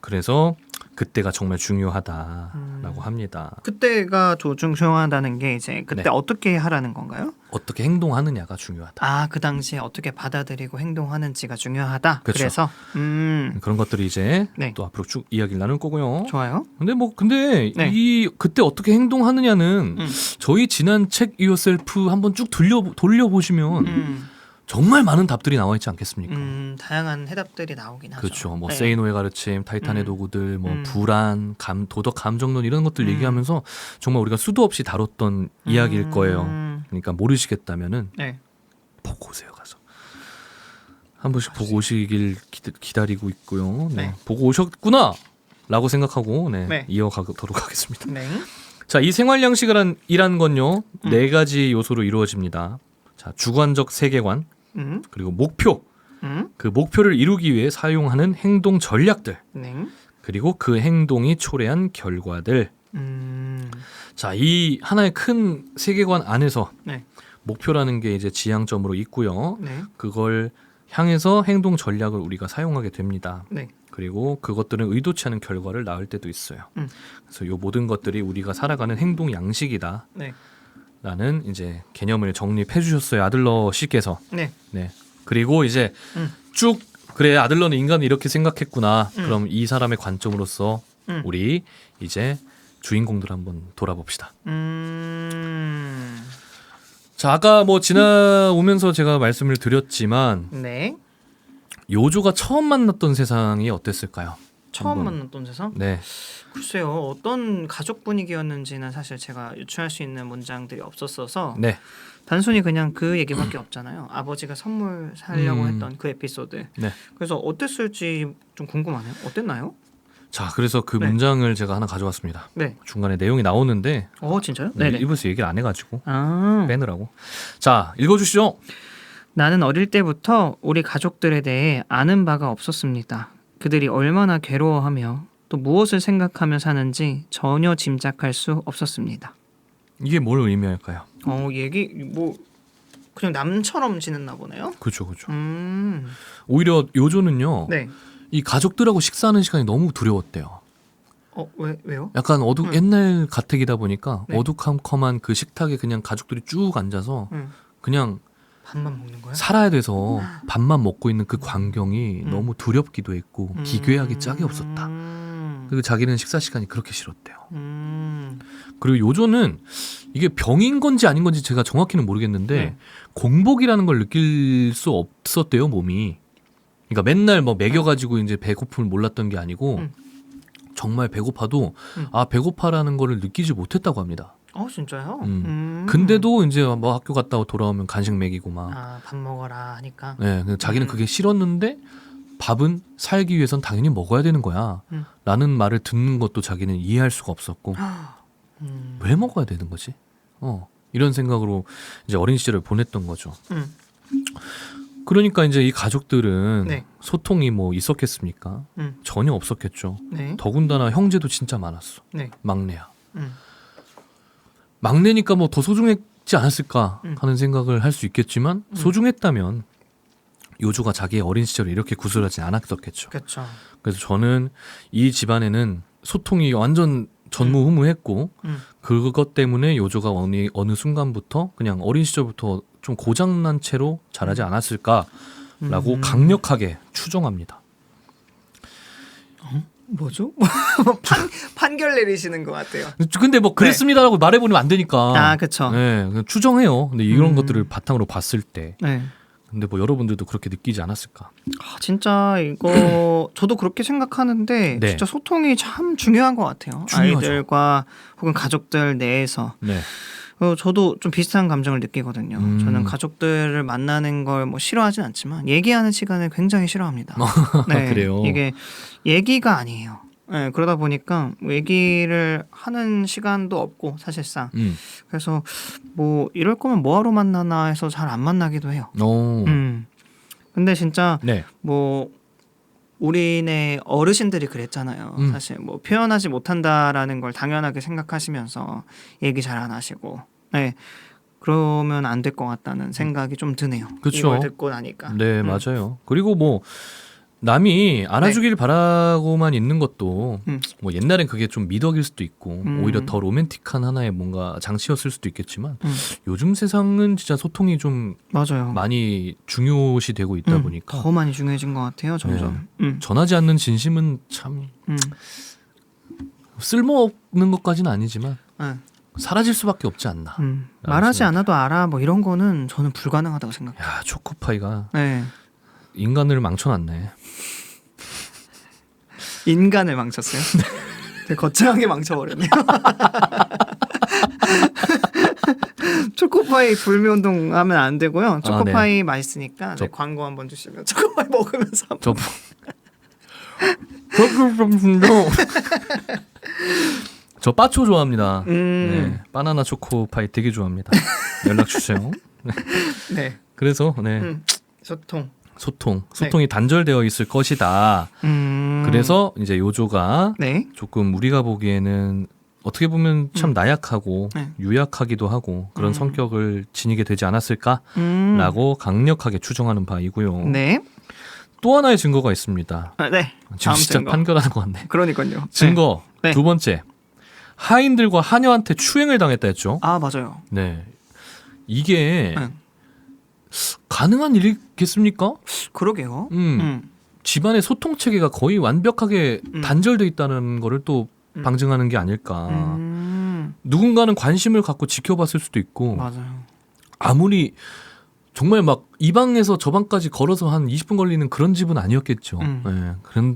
그래서 그때가 정말 중요하다라고 합니다. 그때가 중요하다는 게 이제 그때 네. 어떻게 하라는 건가요? 어떻게 행동하느냐가 중요하다. 그 당시에 어떻게 받아들이고 행동하는지가 중요하다. 그쵸. 그래서 그런 것들이 이제 네. 또 앞으로 쭉 이야기를 나눌 거고요. 좋아요. 근데 네. 이 그때 어떻게 행동하느냐는 저희 지난 책 유어셀프 한번 쭉 돌려보시면 정말 많은 답들이 나와 있지 않겠습니까? 다양한 해답들이 나오긴 하죠. 그렇죠. 뭐 네. 세이노의 가르침, 타이탄의 도구들, 뭐 불안, 도덕 감정론 이런 것들 얘기하면서 정말 우리가 수도 없이 다뤘던 이야기일 거예요. 그러니까 모르시겠다면은 네. 보고 오세요, 가서. 한 번씩 보고 오시길 기다리고 있고요. 네. 네. 보고 오셨구나 라고 생각하고 네. 이어가도록 하겠습니다. 네. 자, 이 생활 양식이란 건요, 네 가지 요소로 이루어집니다. 자, 주관적 세계관, 그리고 목표, 그 목표를 이루기 위해 사용하는 행동 전략들, 네. 그리고 그 행동이 초래한 결과들. 자, 이 하나의 큰 세계관 안에서 네. 목표라는 게 이제 지향점으로 있고요. 네. 그걸 향해서 행동 전략을 우리가 사용하게 됩니다. 네. 그리고 그것들은 의도치 않은 결과를 낳을 때도 있어요. 그래서 이 모든 것들이 우리가 살아가는 행동 양식이다. 네. 라는 이제 개념을 정립해 주셨어요, 아들러 씨께서. 네. 네. 그리고 이제 쭉 그래, 아들러는 인간을 이렇게 생각했구나. 그럼 이 사람의 관점으로서 우리 이제 주인공들 한번 돌아봅시다. 자, 아까 뭐 지나오면서 제가 말씀을 드렸지만 네. 요조가 처음 만났던 세상이 어땠을까요? 처음 한번. 만났던 세상? 네. 글쎄요. 어떤 가족 분위기였는지는 사실 제가 유추할 수 있는 문장들이 없었어서 네. 단순히 그냥 그 얘기밖에 없잖아요. 아버지가 선물 사려고 했던 그 에피소드. 네. 그래서 어땠을지 좀 궁금하네요. 어땠나요? 자, 그래서 그 네. 문장을 제가 하나 가져왔습니다. 네. 중간에 내용이 나오는데 진짜요? 네네. 일부에서 얘기를 안 해가지고 아. 빼느라고. 자, 읽어주시죠. 나는 어릴 때부터 우리 가족들에 대해 아는 바가 없었습니다. 그들이 얼마나 괴로워하며 또 무엇을 생각하며 사는지 전혀 짐작할 수 없었습니다. 이게 뭘 의미할까요? 얘기 뭐 그냥 남처럼 지냈나 보네요. 그렇죠, 그렇죠. 오히려 오히려 요조는요, 네. 이 가족들하고 식사하는 시간이 너무 두려웠대요. 왜요? 약간 옛날 가택이다 보니까 네. 어두컴컴한 그 식탁에 그냥 가족들이 쭉 앉아서 그냥 밥만 먹는 거야? 살아야 돼서 밥만 먹고 있는 그 광경이 너무 두렵기도 했고 기괴하기 짝이 없었다. 그리고 자기는 식사 시간이 그렇게 싫었대요. 그리고 요조는 이게 병인 건지 아닌 건지 제가 정확히는 모르겠는데 네. 공복이라는 걸 느낄 수 없었대요, 몸이. 그러니까 맨날 뭐 먹여가지고 이제 배고픔을 몰랐던 게 아니고 정말 배고파도 배고파라는 거를 느끼지 못했다고 합니다. 진짜요? 근데도 이제 뭐 학교 갔다 돌아오면 간식 먹이고 막. 밥 먹어라 하니까. 네, 자기는 그게 싫었는데 밥은 살기 위해선 당연히 먹어야 되는 거야. 라는 말을 듣는 것도 자기는 이해할 수가 없었고 왜 먹어야 되는 거지? 이런 생각으로 이제 어린 시절을 보냈던 거죠. 그러니까 이제 이 가족들은 네. 소통이 뭐 있었겠습니까? 전혀 없었겠죠. 네. 더군다나 형제도 진짜 많았어. 네. 막내야. 막내니까 뭐 더 소중했지 않았을까 하는 생각을 할 수 있겠지만 소중했다면 요조가 자기의 어린 시절에 이렇게 구슬하지 않았었겠죠. 그렇죠. 그래서 저는 이 집안에는 소통이 완전 전무후무했고 그것 때문에 요조가 어느 순간부터 그냥 어린 시절부터 좀 고장난 채로 자라지 않았을까라고 강력하게 추정합니다. 뭐죠? 판결 내리시는 것 같아요. 근데 뭐 그랬습니다라고 말해버리면 안 되니까. 아, 그렇죠. 네, 그냥 추정해요. 근데 이런 것들을 바탕으로 봤을 때. 네. 근데 뭐 여러분들도 그렇게 느끼지 않았을까? 진짜 이거 저도 그렇게 생각하는데 네. 진짜 소통이 참 중요한 것 같아요. 중요하죠. 아이들과 혹은 가족들 내에서. 네. 저도 좀 비슷한 감정을 느끼거든요. 저는 가족들을 만나는 걸 뭐 싫어하진 않지만 얘기하는 시간을 굉장히 싫어합니다. 네, 그래요? 이게 얘기가 아니에요. 네, 그러다 보니까 뭐 얘기를 하는 시간도 없고 사실상 그래서 뭐 이럴 거면 뭐하러 만나나 해서 잘 안 만나기도 해요. 오. 근데 진짜 네. 뭐 우리네 어르신들이 그랬잖아요. 사실 뭐 표현하지 못한다라는 걸 당연하게 생각하시면서 얘기 잘 안 하시고, 네, 그러면 안 될 것 같다는 생각이 좀 드네요. 그쵸. 이걸 듣고 나니까. 네, 맞아요. 그리고 뭐 남이 알아주길 바라고만 있는 것도 뭐 옛날엔 그게 좀 미덕일 수도 있고 오히려 더 로맨틱한 하나의 뭔가 장치였을 수도 있겠지만 요즘 세상은 진짜 소통이 좀 맞아요. 많이 중요시 되고 있다 보니까 더 많이 중요해진 것 같아요. 점점. 전하지 않는 진심은 참 쓸모없는 것까지는 아니지만 사라질 수밖에 없지 않나. 말하지 않아도 알아. 뭐 이런 거는 저는 불가능하다고 생각해요. 야, 초코파이가 네. 인간을 망쳐놨네. 인간을 망쳤어요. 되게 거창하게 망쳐버렸네요. 초코파이 불매운동 하면 안 되고요. 초코파이 네. 맛있으니까 광고 한번 주시면 초코파이 먹으면서 저 저 빠초 좋아합니다. 네, 바나나 초코파이 되게 좋아합니다. 연락 주세요. 네. 그래서 네. 소통이 단절되어 있을 것이다. 그래서 이제 요조가 네. 조금 우리가 보기에는 어떻게 보면 참 나약하고 유약하기도 하고 그런 성격을 지니게 되지 않았을까라고 강력하게 추정하는 바이고요. 네. 또 하나의 증거가 있습니다. 네. 지금 진짜 판결하는 것 같네. 그러니까요. 증거 네. 두 번째. 하인들과 하녀한테 추행을 당했다 했죠. 아, 맞아요. 네. 이게 가능한 일이겠습니까? 그러게요. 집안의 소통 체계가 거의 완벽하게 단절돼 있다는 거를 또 방증하는 게 아닐까. 누군가는 관심을 갖고 지켜봤을 수도 있고 맞아요. 아무리 정말 막 이 방에서 저 방까지 걸어서 한 20분 걸리는 그런 집은 아니었겠죠. 네,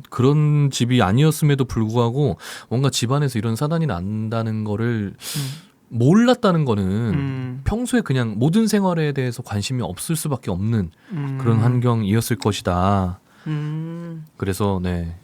그런 집이 아니었음에도 불구하고 뭔가 집안에서 이런 사단이 난다는 거를 몰랐다는 거는 평소에 그냥 모든 생활에 대해서 관심이 없을 수밖에 없는 그런 환경이었을 것이다. 그래서 네,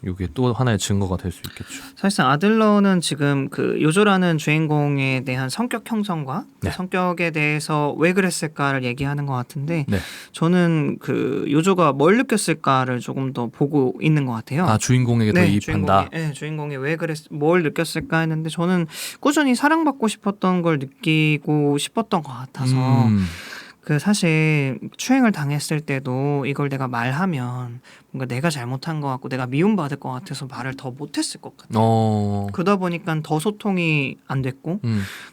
이게 또 하나의 증거가 될 수 있겠죠. 사실상 아들러는 지금 그 요조라는 주인공에 대한 성격 형성과 그 성격에 대해서 왜 그랬을까를 얘기하는 것 같은데 저는 그 요조가 뭘 느꼈을까를 조금 더 보고 있는 것 같아요. 아, 주인공에게 더 이입한다. 주인공이 왜 뭘 느꼈을까 했는데 저는 꾸준히 사랑받고 싶었던 걸 느끼고 싶었던 것 같아서 그 사실 추행을 당했을 때도 이걸 내가 말하면 뭔가 내가 잘못한 것 같고 내가 미움받을 것 같아서 말을 더 못했을 것 같아요. 그러다 보니까 더 소통이 안 됐고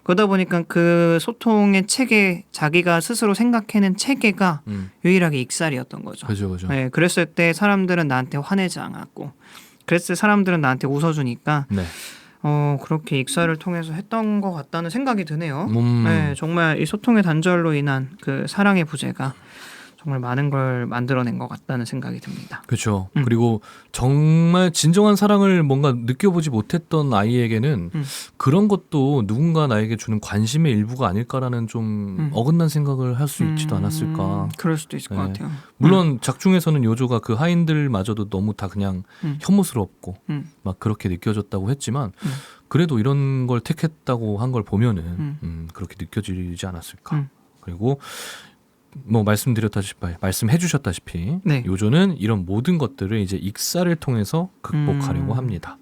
그러다 보니까 그 소통의 체계 자기가 스스로 생각해낸 체계가 유일하게 익살이었던 거죠. 그죠. 네, 그랬을 때 사람들은 나한테 화내지 않았고 그랬을 때 사람들은 나한테 웃어주니까 그렇게 익사를 통해서 했던 것 같다는 생각이 드네요. 네, 정말 이 소통의 단절로 인한 그 사랑의 부재가 정말 많은 걸 만들어낸 것 같다는 생각이 듭니다. 그렇죠. 그리고 정말 진정한 사랑을 뭔가 느껴보지 못했던 아이에게는 그런 것도 누군가 나에게 주는 관심의 일부가 아닐까라는 좀 어긋난 생각을 할 수 있지도 않았을까. 그럴 수도 있을 것 같아요. 물론 작중에서는 요조가 그 하인들마저도 너무 다 그냥 혐오스럽고 막 그렇게 느껴졌다고 했지만 그래도 이런 걸 택했다고 한 걸 보면은 그렇게 느껴지지 않았을까. 그리고 뭐 말씀해주셨다시피 네. 요조는 이런 모든 것들을 이제 익사를 통해서 극복하려고 합니다.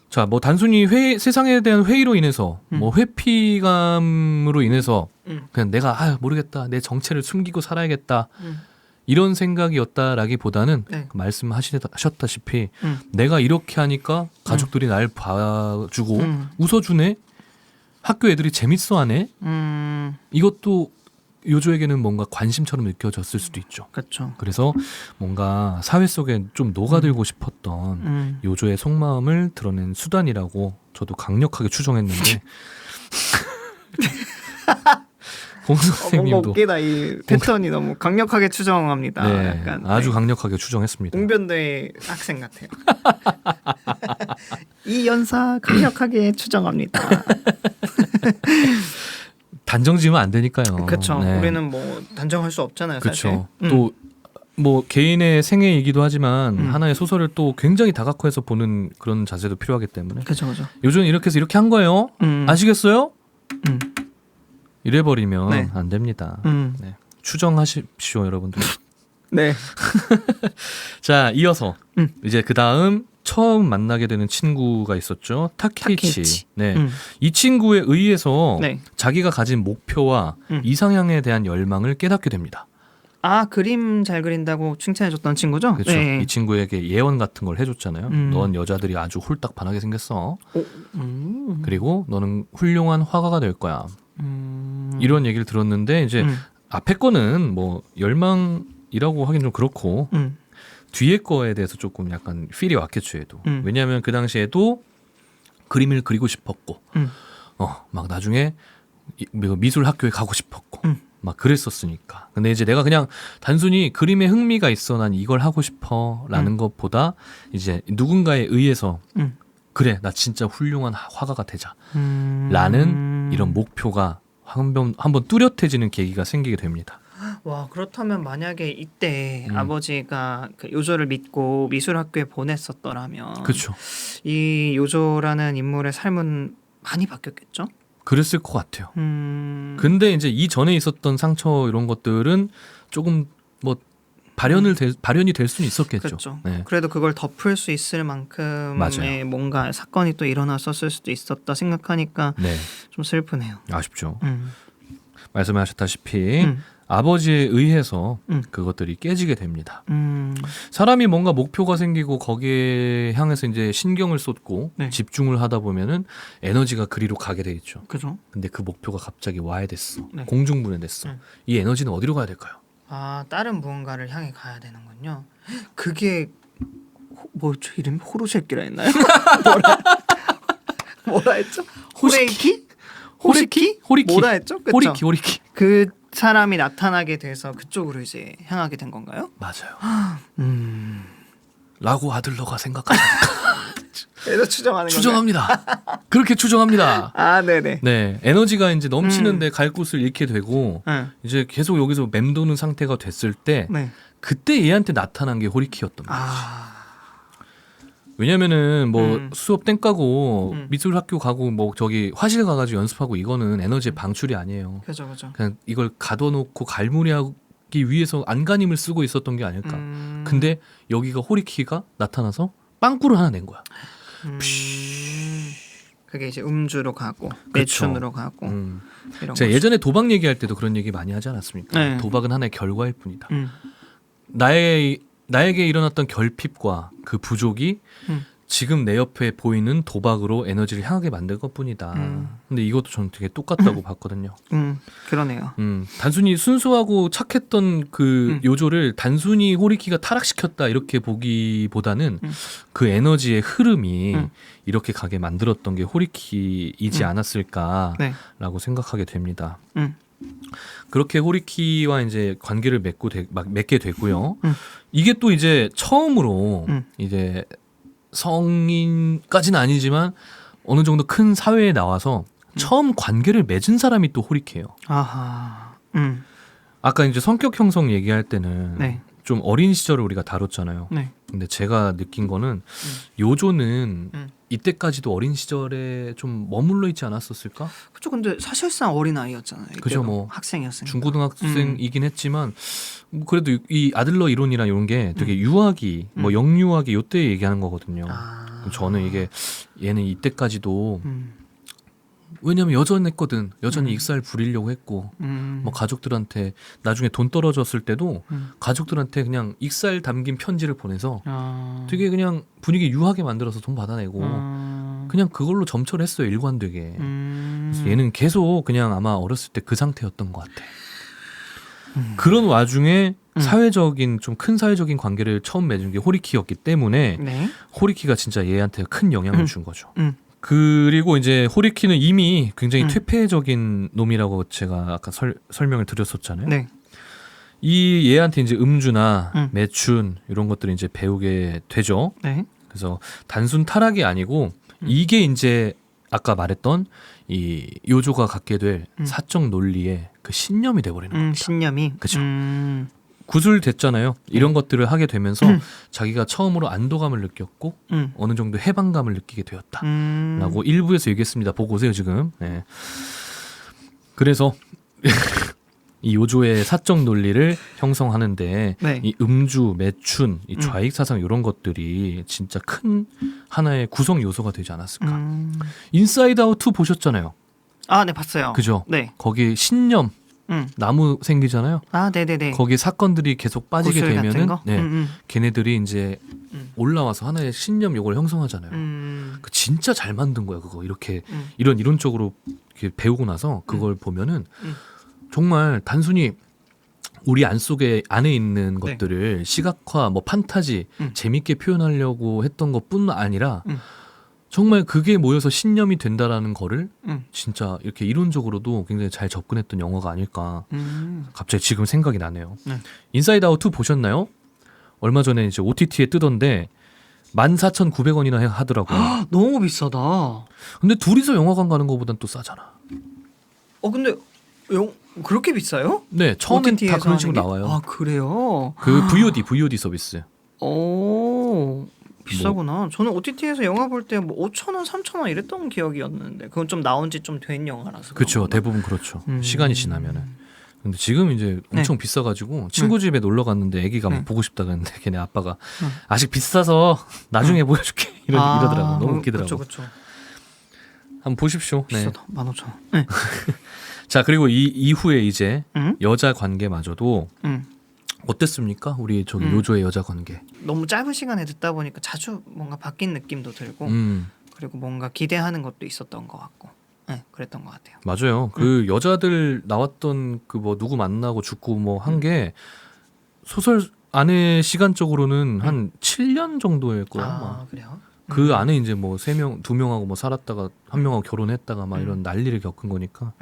자, 뭐 단순히 세상에 대한 회의로 인해서 뭐 회피감으로 인해서 그냥 내가 모르겠다, 내 정체를 숨기고 살아야겠다 이런 생각이었다라기보다는 네. 말씀하셨다시피 내가 이렇게 하니까 가족들이 날 봐주고 웃어주네, 학교 애들이 재밌어하네, 이것도 요조에게는 뭔가 관심처럼 느껴졌을 수도 있죠. 그렇죠. 그래서 뭔가 사회 속에 좀 녹아들고 싶었던 요조의 속마음을 드러낸 수단이라고 저도 강력하게 추정했는데 봉 뭔가 선생님도 웃기다. 이 패턴이 너무 강력하게 추정합니다. 네, 약간 아주 강력하게 추정했습니다. 웅변대 학생 같아요. 이 연사 강력하게 추정합니다. 단정지으면 안 되니까요. 그렇죠. 네. 우리는 뭐 단정할 수 없잖아요. 그렇죠. 사실. 또 뭐 개인의 생애이기도 하지만 하나의 소설을 또 굉장히 다각화해서 보는 그런 자세도 필요하기 때문에 그렇죠. 요즘 이렇게 해서 이렇게 한 거예요. 아시겠어요? 이래버리면 네. 안 됩니다. 네. 추정하십시오, 여러분들. 네. 자, 이어서 이제 그 다음 처음 만나게 되는 친구가 있었죠. 타케이치. 타케이치. 네. 이 친구에 의해서 네. 자기가 가진 목표와 이상향에 대한 열망을 깨닫게 됩니다. 아, 그림 잘 그린다고 칭찬해줬던 친구죠? 그렇죠. 네. 이 친구에게 예언 같은 걸 해줬잖아요. 넌 여자들이 아주 홀딱 반하게 생겼어. 그리고 너는 훌륭한 화가가 될 거야. 이런 얘기를 들었는데 이제 앞에 거는 뭐 열망이라고 하긴 좀 그렇고 뒤에 거에 대해서 조금 약간 필이 왔겠죠. 얘도. 왜냐하면 그 당시에도 그림을 그리고 싶었고 막 나중에 미술 학교에 가고 싶었고 막 그랬었으니까. 근데 이제 내가 그냥 단순히 그림에 흥미가 있어, 난 이걸 하고 싶어 라는 것보다 이제 누군가에 의해서 그래, 나 진짜 훌륭한 화가가 되자 라는 이런 목표가 한번 뚜렷해지는 계기가 생기게 됩니다. 와, 그렇다면 만약에 이때 아버지가 그 요조를 믿고 미술학교에 보냈었더라면 그렇죠. 이 요조라는 인물의 삶은 많이 바뀌었겠죠? 그랬을 것 같아요. 근데 이제 이 전에 있었던 상처 이런 것들은 조금 뭐 발현이 될 수는 있었겠죠. 그렇죠. 네. 그래도 그걸 덮을 수 있을 만큼의 맞아요. 뭔가 사건이 또 일어났었을 수도 있었다 생각하니까 네. 좀 슬프네요. 아쉽죠. 말씀하셨다시피 아버지에 의해서 그것들이 깨지게 됩니다. 사람이 뭔가 목표가 생기고 거기에 향해서 이제 신경을 쏟고 네. 집중을 하다 보면은 에너지가 그리로 가게 돼 있죠. 그죠? 근데 그 목표가 갑자기 와야 됐어. 네. 공중분해됐어. 이 에너지는 어디로 가야 될까요? 아, 다른 무언가를 향해 가야 되는군요. 그게 뭐죠? 이름이 호로쉐키라 했나요? 뭐라 했죠? 호레이키? 호시키? 호리키. 뭐라 했죠? 그쵸? 호리키. 그 사람이 나타나게 돼서 그쪽으로 이제 향하게 된 건가요? 맞아요. 라고 아들러가 생각합니다. 그래서 추정하는 건가요? 추정합니다. 그렇게 추정합니다. 아, 네네. 네, 에너지가 이제 넘치는데 갈 곳을 잃게 되고 이제 계속 여기서 맴도는 상태가 됐을 때 네. 그때 얘한테 나타난 게 호리키였던 거죠. 아, 왜냐면은 뭐 수업 땡 까고 미술 학교 가고 뭐 저기 화실 가가지고 연습하고 이거는 에너지 방출이 아니에요. 그죠. 그냥 이걸 가둬놓고 갈무리하기 위해서 안간힘을 쓰고 있었던 게 아닐까. 근데 여기가 호리키가 나타나서 빵꾸를 하나 낸 거야. 그게 이제 음주로 가고 그쵸. 매춘으로 가고 이런 제가 거죠. 예전에 도박 얘기할 때도 그런 얘기 많이 하지 않았습니까? 네. 도박은 하나의 결과일 뿐이다. 나에게 일어났던 결핍과 그 부족이 지금 내 옆에 보이는 도박으로 에너지를 향하게 만들 것뿐이다. 근데 이것도 저는 되게 똑같다고 봤거든요. 그러네요. 단순히 순수하고 착했던 그 요조를 단순히 호리키가 타락시켰다 이렇게 보기보다는 그 에너지의 흐름이 이렇게 가게 만들었던 게 호리키이지 않았을까라고 네. 생각하게 됩니다. 그렇게 호리키와 이제 관계를 맺게 되고요. 이게 또 이제 처음으로 이제 성인까지는 아니지만 어느 정도 큰 사회에 나와서 처음 관계를 맺은 사람이 또 호리키예요. 아하. 아까 이제 성격 형성 얘기할 때는 네. 좀 어린 시절을 우리가 다뤘잖아요. 네. 근데 제가 느낀 거는 요조는 이때까지도 어린 시절에 좀 머물러 있지 않았었을까? 그렇죠. 근데 사실상 어린 아이였잖아요. 그죠, 뭐 학생이었으니까. 중고등학생이긴 했지만 그래도 이 아들러 이론이나 이런 게 되게 유아기, 뭐 영유아기 요때 얘기하는 거거든요. 저는 이게 얘는 이때까지도 왜냐면 여전했거든. 여전히 익살 부리려고 했고 뭐 가족들한테 나중에 돈 떨어졌을 때도 가족들한테 그냥 익살 담긴 편지를 보내서 되게 그냥 분위기 유하게 만들어서 돈 받아내고 그냥 그걸로 점철 했어요. 일관되게. 그래서 얘는 계속 그냥 아마 어렸을 때 그 상태였던 것 같아. 그런 와중에 사회적인 좀 큰 사회적인 관계를 처음 맺은 게 호리키였기 때문에 네. 호리키가 진짜 얘한테 큰 영향을 준 거죠. 그리고 이제 호리키는 이미 굉장히 퇴폐적인 놈이라고 제가 아까 설명을 드렸었잖아요. 네. 이 얘한테 이제 음주나 매춘 이런 것들을 이제 배우게 되죠. 네. 그래서 단순 타락이 아니고 이게 이제 아까 말했던 이 요조가 갖게 될 사적 논리의 그 신념이 돼버리는 겁니다. 신념이. 그렇죠. 구술됐잖아요. 이런 것들을 하게 되면서 자기가 처음으로 안도감을 느꼈고 어느 정도 해방감을 느끼게 되었다라고 일부에서 얘기했습니다. 보고 오세요 지금. 네. 그래서 이 요조의 사적 논리를 형성하는데 네. 이 음주, 매춘, 이 좌익 사상 이런 것들이 진짜 큰 하나의 구성 요소가 되지 않았을까. 인사이드 아웃 2 보셨잖아요. 아, 네, 봤어요. 그죠? 네. 거기 신념 나무 생기잖아요. 아, 네네네. 거기 사건들이 계속 빠지게 구슬 같은 되면은 거? 걔네들이 이제 올라와서 하나의 신념 요걸 형성하잖아요. 그 진짜 잘 만든 거야 그거. 이렇게 이런 이론적으로 이렇게 배우고 나서 그걸 보면은 정말 단순히 우리 안에 있는 것들을 시각화, 뭐 판타지 재밌게 표현하려고 했던 것뿐 아니라 정말 그게 모여서 신념이 된다라는 거를 진짜 이렇게 이론적으로도 굉장히 잘 접근했던 영화가 아닐까. 갑자기 지금 생각이 나네요. 네. 인사이드 아웃 2 보셨나요? 얼마 전에 이제 OTT에 뜨던데 14,900원이나 하더라고요. 너무 비싸다. 근데 둘이서 영화관 가는 것보단 또 싸잖아. 근데 그렇게 비싸요? 네, 처음엔 다 OTT에서 그런 식으로 하는 게? 나와요. 아, 그래요? 그 VOD 서비스. 오, 비싸구나. 저는 OTT에서 영화 볼 때 뭐 5,000원, 3,000원 이랬던 기억이었는데 그건 좀 나온 지 좀 된 영화라서. 그렇죠. 대부분 그렇죠. 시간이 지나면은. 근데 지금 이제 엄청 비싸가지고 친구 집에 놀러 갔는데 애기가 뭐 보고 싶다 그랬는데 걔네 아빠가 아직 비싸서 나중에 보여줄게 이러더라고. 너무 웃기더라고. 그렇죠. 한번 보십시오. 비싸다. 15,000원. 네. 자, 그리고 이 이후에 이제 여자 관계마저도 어땠습니까? 우리 저기 요조의 여자 관계. 너무 짧은 시간에 듣다 보니까 자주 뭔가 바뀐 느낌도 들고 그리고 뭔가 기대하는 것도 있었던 것 같고. 네, 그랬던 것 같아요. 맞아요. 그 여자들 나왔던 그 뭐 누구 만나고 죽고 뭐 한 게 소설 안에 시간적으로는 한 7년 정도일 거야. 아, 그래요? 그 안에 이제 뭐 3명, 2명하고 뭐 살았다가 1명하고 결혼했다가 막 이런 난리를 겪은 거니까.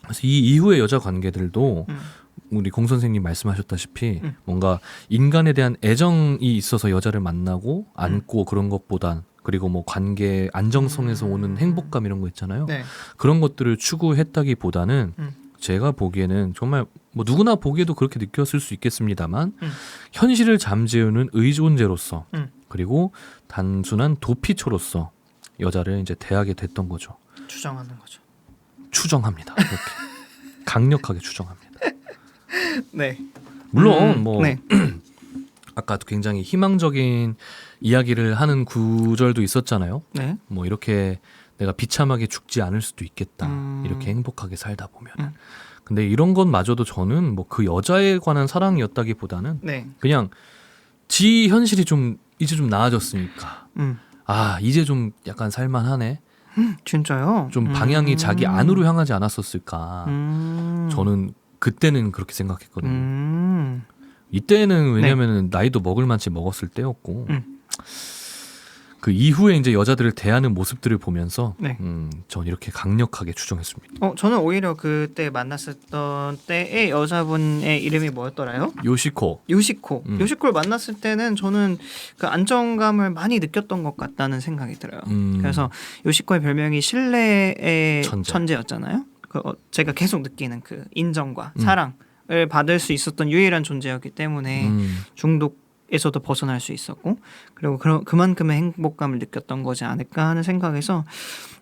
그래서 이 이후의 여자 관계들도 우리 공 선생님 말씀하셨다시피 뭔가 인간에 대한 애정이 있어서 여자를 만나고 안고 그런 것보단 그리고 뭐 관계 안정성에서 오는 행복감 이런 거 있잖아요. 네. 그런 것들을 추구했다기보다는 제가 보기에는 정말 뭐 누구나 보기에도 그렇게 느꼈을 수 있겠습니다만 현실을 잠재우는 의존제로서 그리고 단순한 도피처로서 여자를 이제 대하게 됐던 거죠. 추정하는 거죠. 추정합니다. 이렇게 강력하게 추정합니다. 네. 물론 뭐 네. 아까도 굉장히 희망적인 이야기를 하는 구절도 있었잖아요. 네. 뭐 이렇게 내가 비참하게 죽지 않을 수도 있겠다. 이렇게 행복하게 살다 보면. 근데 이런 것마저도 저는 뭐 그 여자에 관한 사랑이었다기보다는 네. 그냥 지 현실이 좀 이제 좀 나아졌으니까 이제 좀 약간 살만하네. 진짜요? 좀 방향이 자기 안으로 향하지 않았었을까. 저는 그때는 그렇게 생각했거든요. 이때는 왜냐면은 나이도 먹을 만치 먹었을 때였고 그 이후에 이제 여자들을 대하는 모습들을 보면서 전 이렇게 강력하게 추정했습니다. 저는 오히려 그때 만났었던 때의 여자분의 이름이 뭐였더라요? 요시코. 요시코를 만났을 때는 저는 그 안정감을 많이 느꼈던 것 같다는 생각이 들어요. 그래서 요시코의 별명이 신뢰의 천재였잖아요. 제가 계속 느끼는 그 인정과 사랑을 받을 수 있었던 유일한 존재였기 때문에 중독 에서도 벗어날 수 있었고 그리고 그만큼의 행복감을 느꼈던 거지 않을까 하는 생각에서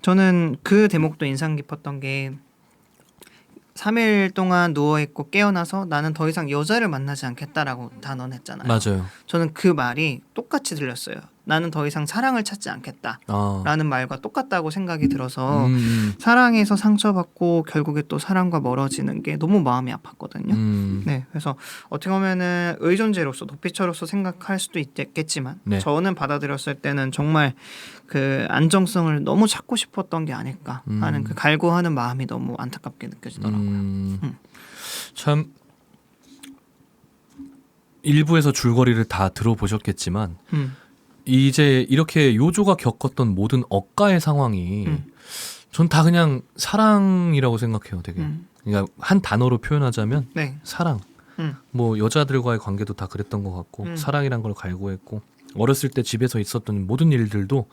저는 그 대목도 인상 깊었던 게 3일 동안 누워있고 깨어나서 나는 더 이상 여자를 만나지 않겠다라고 단언했잖아요. 맞아요. 저는 그 말이 똑같이 들렸어요. 나는 더 이상 사랑을 찾지 않겠다 라는 말과 똑같다고 생각이 들어서 사랑에서 상처받고 결국에 또 사랑과 멀어지는 게 너무 마음이 아팠거든요. 네, 그래서 어떻게 보면은 의존제로서 도피처로서 생각할 수도 있겠지만 네. 저는 받아들였을 때는 정말 그 안정성을 너무 찾고 싶었던 게 아닐까 하는 그 갈구하는 마음이 너무 안타깝게 느껴지더라고요. 참 일부에서 줄거리를 다 들어보셨겠지만 이제 이렇게 요조가 겪었던 모든 억가의 상황이 전 다 그냥 사랑이라고 생각해요. 되게 그러니까 한 단어로 표현하자면 네. 사랑. 뭐 여자들과의 관계도 다 그랬던 것 같고 사랑이란 걸 갈구했고 어렸을 때 집에서 있었던 모든 일들도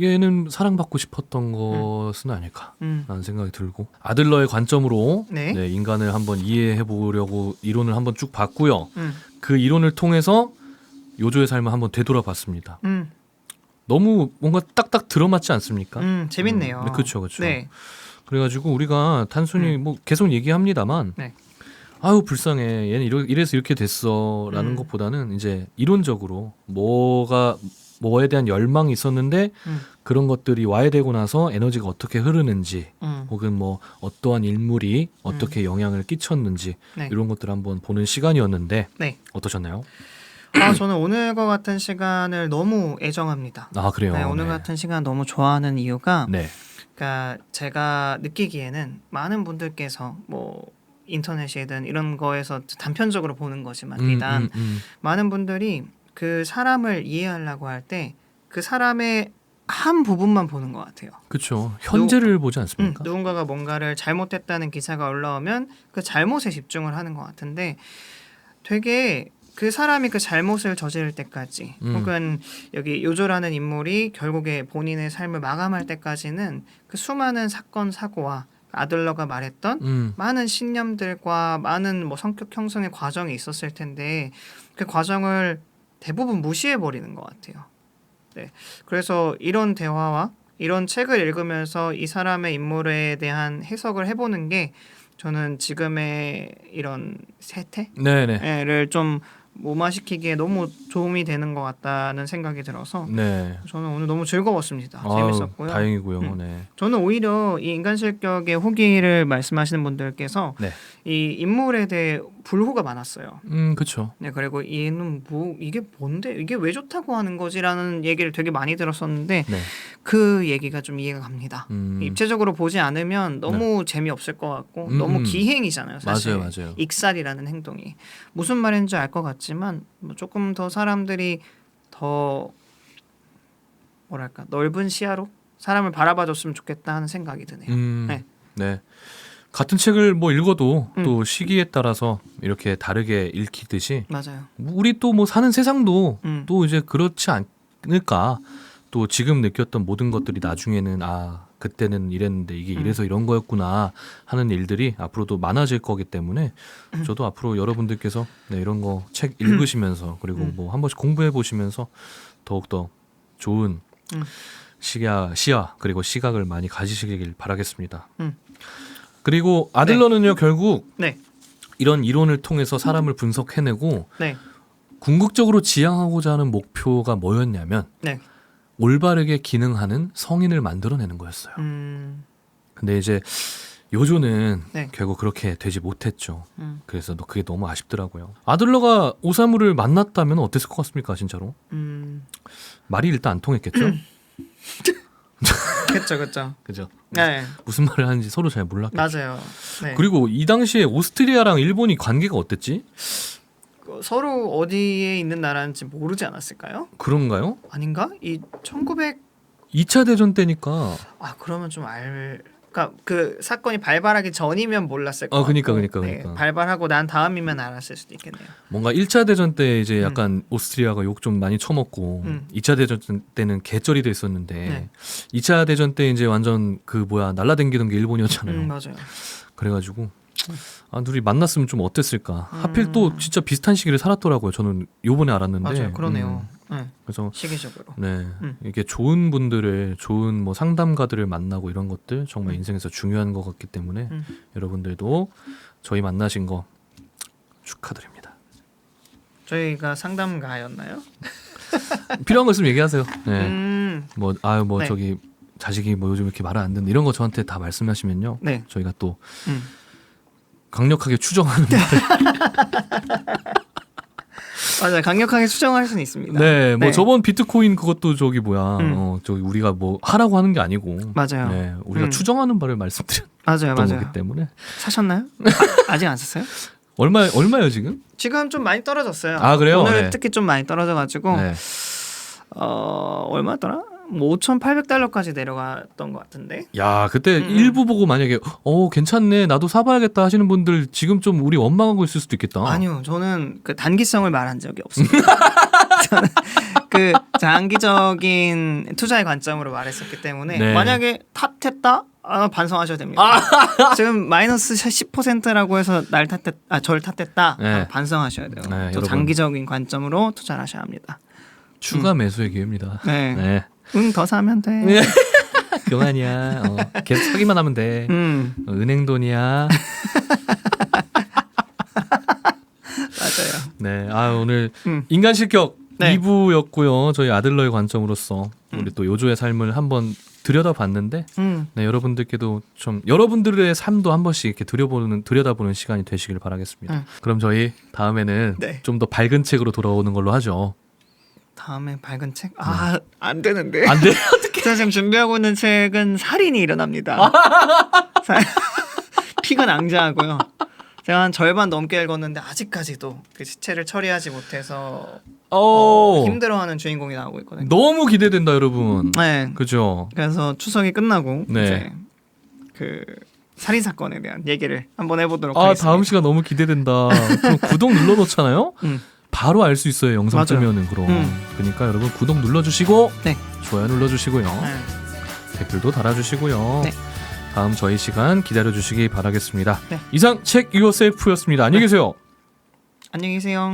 얘는 사랑받고 싶었던 것은 아닐까라는 생각이 들고 아들러의 관점으로 네. 네, 인간을 한번 이해해 보려고 이론을 한번 쭉 봤고요. 그 이론을 통해서 요조의 삶을 한번 되돌아봤습니다. 너무 뭔가 딱딱 들어맞지 않습니까? 재밌네요. 그렇죠, 그렇죠. 네. 그래가지고 우리가 단순히 뭐 계속 얘기합니다만, 네. 아유 불쌍해, 얘는 이래서 이렇게 됐어라는 것보다는 이제 이론적으로 뭐에 대한 열망이 있었는데 그런 것들이 와해되고 나서 에너지가 어떻게 흐르는지, 혹은 뭐 어떠한 인물이 어떻게 영향을 끼쳤는지 네. 이런 것들을 한번 보는 시간이었는데 네. 어떠셨나요? 저는 오늘과 같은 시간을 너무 애정합니다. 아 그래요. 네, 오늘 네. 같은 시간 너무 좋아하는 이유가 네. 그러니까 제가 느끼기에는 많은 분들께서 뭐 인터넷이든 이런 거에서 단편적으로 보는 거지만 비단 많은 분들이 그 사람을 이해하려고 할 때 그 사람의 한 부분만 보는 것 같아요. 그렇죠. 현재를 보지 않습니까? 누군가가 뭔가를 잘못했다는 기사가 올라오면 그 잘못에 집중을 하는 것 같은데 되게 그 사람이 그 잘못을 저지를 때까지 혹은 여기 요조라는 인물이 결국에 본인의 삶을 마감할 때까지는 그 수많은 사건 사고와 아들러가 말했던 많은 신념들과 많은 뭐 성격 형성의 과정이 있었을 텐데 그 과정을 대부분 무시해 버리는 것 같아요. 네, 그래서 이런 대화와 이런 책을 읽으면서 이 사람의 인물에 대한 해석을 해보는 게 저는 지금의 이런 세태를 좀 무마시키기에 너무 도움이 되는 것 같다는 생각이 들어서 네. 저는 오늘 너무 즐거웠습니다. 재밌었고요. 다행이고요. 네. 저는 오히려 이 인간실격의 후기를 말씀하시는 분들께서 네. 이 인물에 대해 불호가 많았어요. 그렇죠. 네, 그리고 얘는 뭐 이게 뭔데 이게 왜 좋다고 하는 거지라는 얘기를 되게 많이 들었었는데 네. 그 얘기가 좀 이해가 갑니다. 입체적으로 보지 않으면 너무 재미없을 것 같고 너무 기행이잖아요. 사실 맞아요. 익살이라는 행동이 무슨 말인지 알 것 같지만 뭐 조금 더 사람들이 더 뭐랄까 넓은 시야로 사람을 바라봐줬으면 좋겠다 하는 생각이 드네요. 네. 네. 같은 책을 뭐 읽어도 또 시기에 따라서 이렇게 다르게 읽히듯이 맞아요. 우리 또 뭐 사는 세상도 또 이제 그렇지 않을까. 또 지금 느꼈던 모든 것들이 나중에는 그때는 이랬는데 이게 이래서 이런 거였구나 하는 일들이 앞으로도 많아질 거기 때문에 저도 앞으로 여러분들께서 이런 거 책 읽으시면서 그리고 뭐 한 번씩 공부해 보시면서 더욱더 좋은 시야 그리고 시각을 많이 가지시길 바라겠습니다. 그리고 아들러는요 결국 이런 이론을 통해서 사람을 분석해내고 궁극적으로 지향하고자 하는 목표가 뭐였냐면 올바르게 기능하는 성인을 만들어내는 거였어요. 근데 이제 요조는 결국 그렇게 되지 못했죠. 그래서 그게 너무 아쉽더라고요. 아들러가 오사무를 만났다면 어땠을 것 같습니까, 진짜로? 말이 일단 안 통했겠죠? 그죠. 네. 무슨 말을 하는지 서로 잘 몰랐겠죠. 맞아요. 네. 그리고 이 당시에 오스트리아랑 일본이 관계가 어땠지? 서로 어디에 있는 나라인지 모르지 않았을까요? 그런가요? 아닌가? 이 2차 대전 때니까. 그러면 좀 그러니까 그 사건이 발발하기 전이면 몰랐을 것 같고. 그러니까. 발발하고 난 다음이면 알았을 수도 있겠네요. 뭔가 1차 대전 때 이제 약간 오스트리아가 욕 좀 많이 처먹고 2차 대전 때는 개쩔이 돼 있었는데 2차 대전 때 이제 완전 날라댕기던 게 일본이었잖아요. 맞아요. 그래가지고 아, 둘이 만났으면 좀 어땠을까. 하필 또 진짜 비슷한 시기를 살았더라고요. 저는 요번에 알았는데. 맞아요. 그러네요. 네. 그래서 시기적으로. 네, 이게 좋은 분들을, 좋은 뭐 상담가들을 만나고 이런 것들 정말 인생에서 중요한 것 같기 때문에 여러분들도 저희 만나신 거 축하드립니다. 저희가 상담가였나요? 필요한 거 있으면 얘기하세요. 네. 뭐 네. 저기 자식이 뭐 요즘 이렇게 말을 안 듣는 이런 거 저한테 다 말씀하시면요. 네. 저희가 또 강력하게 추정하는 맞아요. 강력하게 수정할 수는 있습니다. 네, 뭐 네. 저번 비트코인 그것도 저기 뭐야, 저기 우리가 뭐 하라고 하는 게 아니고, 맞아요. 네, 우리가 추정하는 바를 말씀드렸던 맞아요. 거기 때문에. 사셨나요? 아직 안 샀어요? 얼마요 지금? 지금 좀 많이 떨어졌어요. 아, 그래요? 오늘 네. 특히 좀 많이 떨어져가지고 네. 얼마더라? 뭐 5,800달러까지 내려갔던 것 같은데. 야, 그때 일부 보고 만약에 괜찮네, 나도 사봐야겠다 하시는 분들 지금 좀 우리 원망하고 있을 수도 있겠다. 아니요, 저는 그 단기성을 말한 적이 없습니다. 저는 그 장기적인 투자의 관점으로 말했었기 때문에 네. 만약에 탓했다? 반성하셔야 됩니다. 지금 마이너스 10%라고 해서 절 탓했다. 네. 반성하셔야 돼요. 네, 또 여러분. 장기적인 관점으로 투자를 하셔야 합니다. 추가 매수의 기회입니다. 네. 네. 더 사면 돼. 그만이야. 계속 사기만 하면 돼. 은행 돈이야. 맞아요. 네, 오늘 인간 실격 네. 2부였고요. 저희 아들러의 관점으로서 우리 또 요조의 삶을 한번 들여다봤는데, 네, 여러분들께도 좀 여러분들의 삶도 한 번씩 이렇게 들여다보는 시간이 되시길 바라겠습니다. 그럼 저희 다음에는 네. 좀 더 밝은 책으로 돌아오는 걸로 하죠. 다음에 밝은 책? 안 되는데. 안 돼? 제가 지금 준비하고 있는 책은 살인이 일어납니다. 피가 낭자하고요. 제가 한 절반 넘게 읽었는데 아직까지도 그 시체를 처리하지 못해서 힘들어하는 주인공이 나오고 있거든요. 너무 기대된다, 여러분. 네. 그죠? 그래서 추석이 끝나고 네. 이제 그 살인 사건에 대한 얘기를 한번 해보도록 하겠습니다. 다음 시간 너무 기대된다. 그럼 구독 눌러놓잖아요? 바로 알 수 있어요, 영상 뜨면은. 그럼. 그러니까 여러분 구독 눌러주시고, 네. 좋아요 눌러주시고요. 네. 댓글도 달아주시고요. 네. 다음 저희 시간 기다려주시기 바라겠습니다. 네. 이상 책 유어셀프였습니다. 안녕히 계세요. 안녕히 계세요.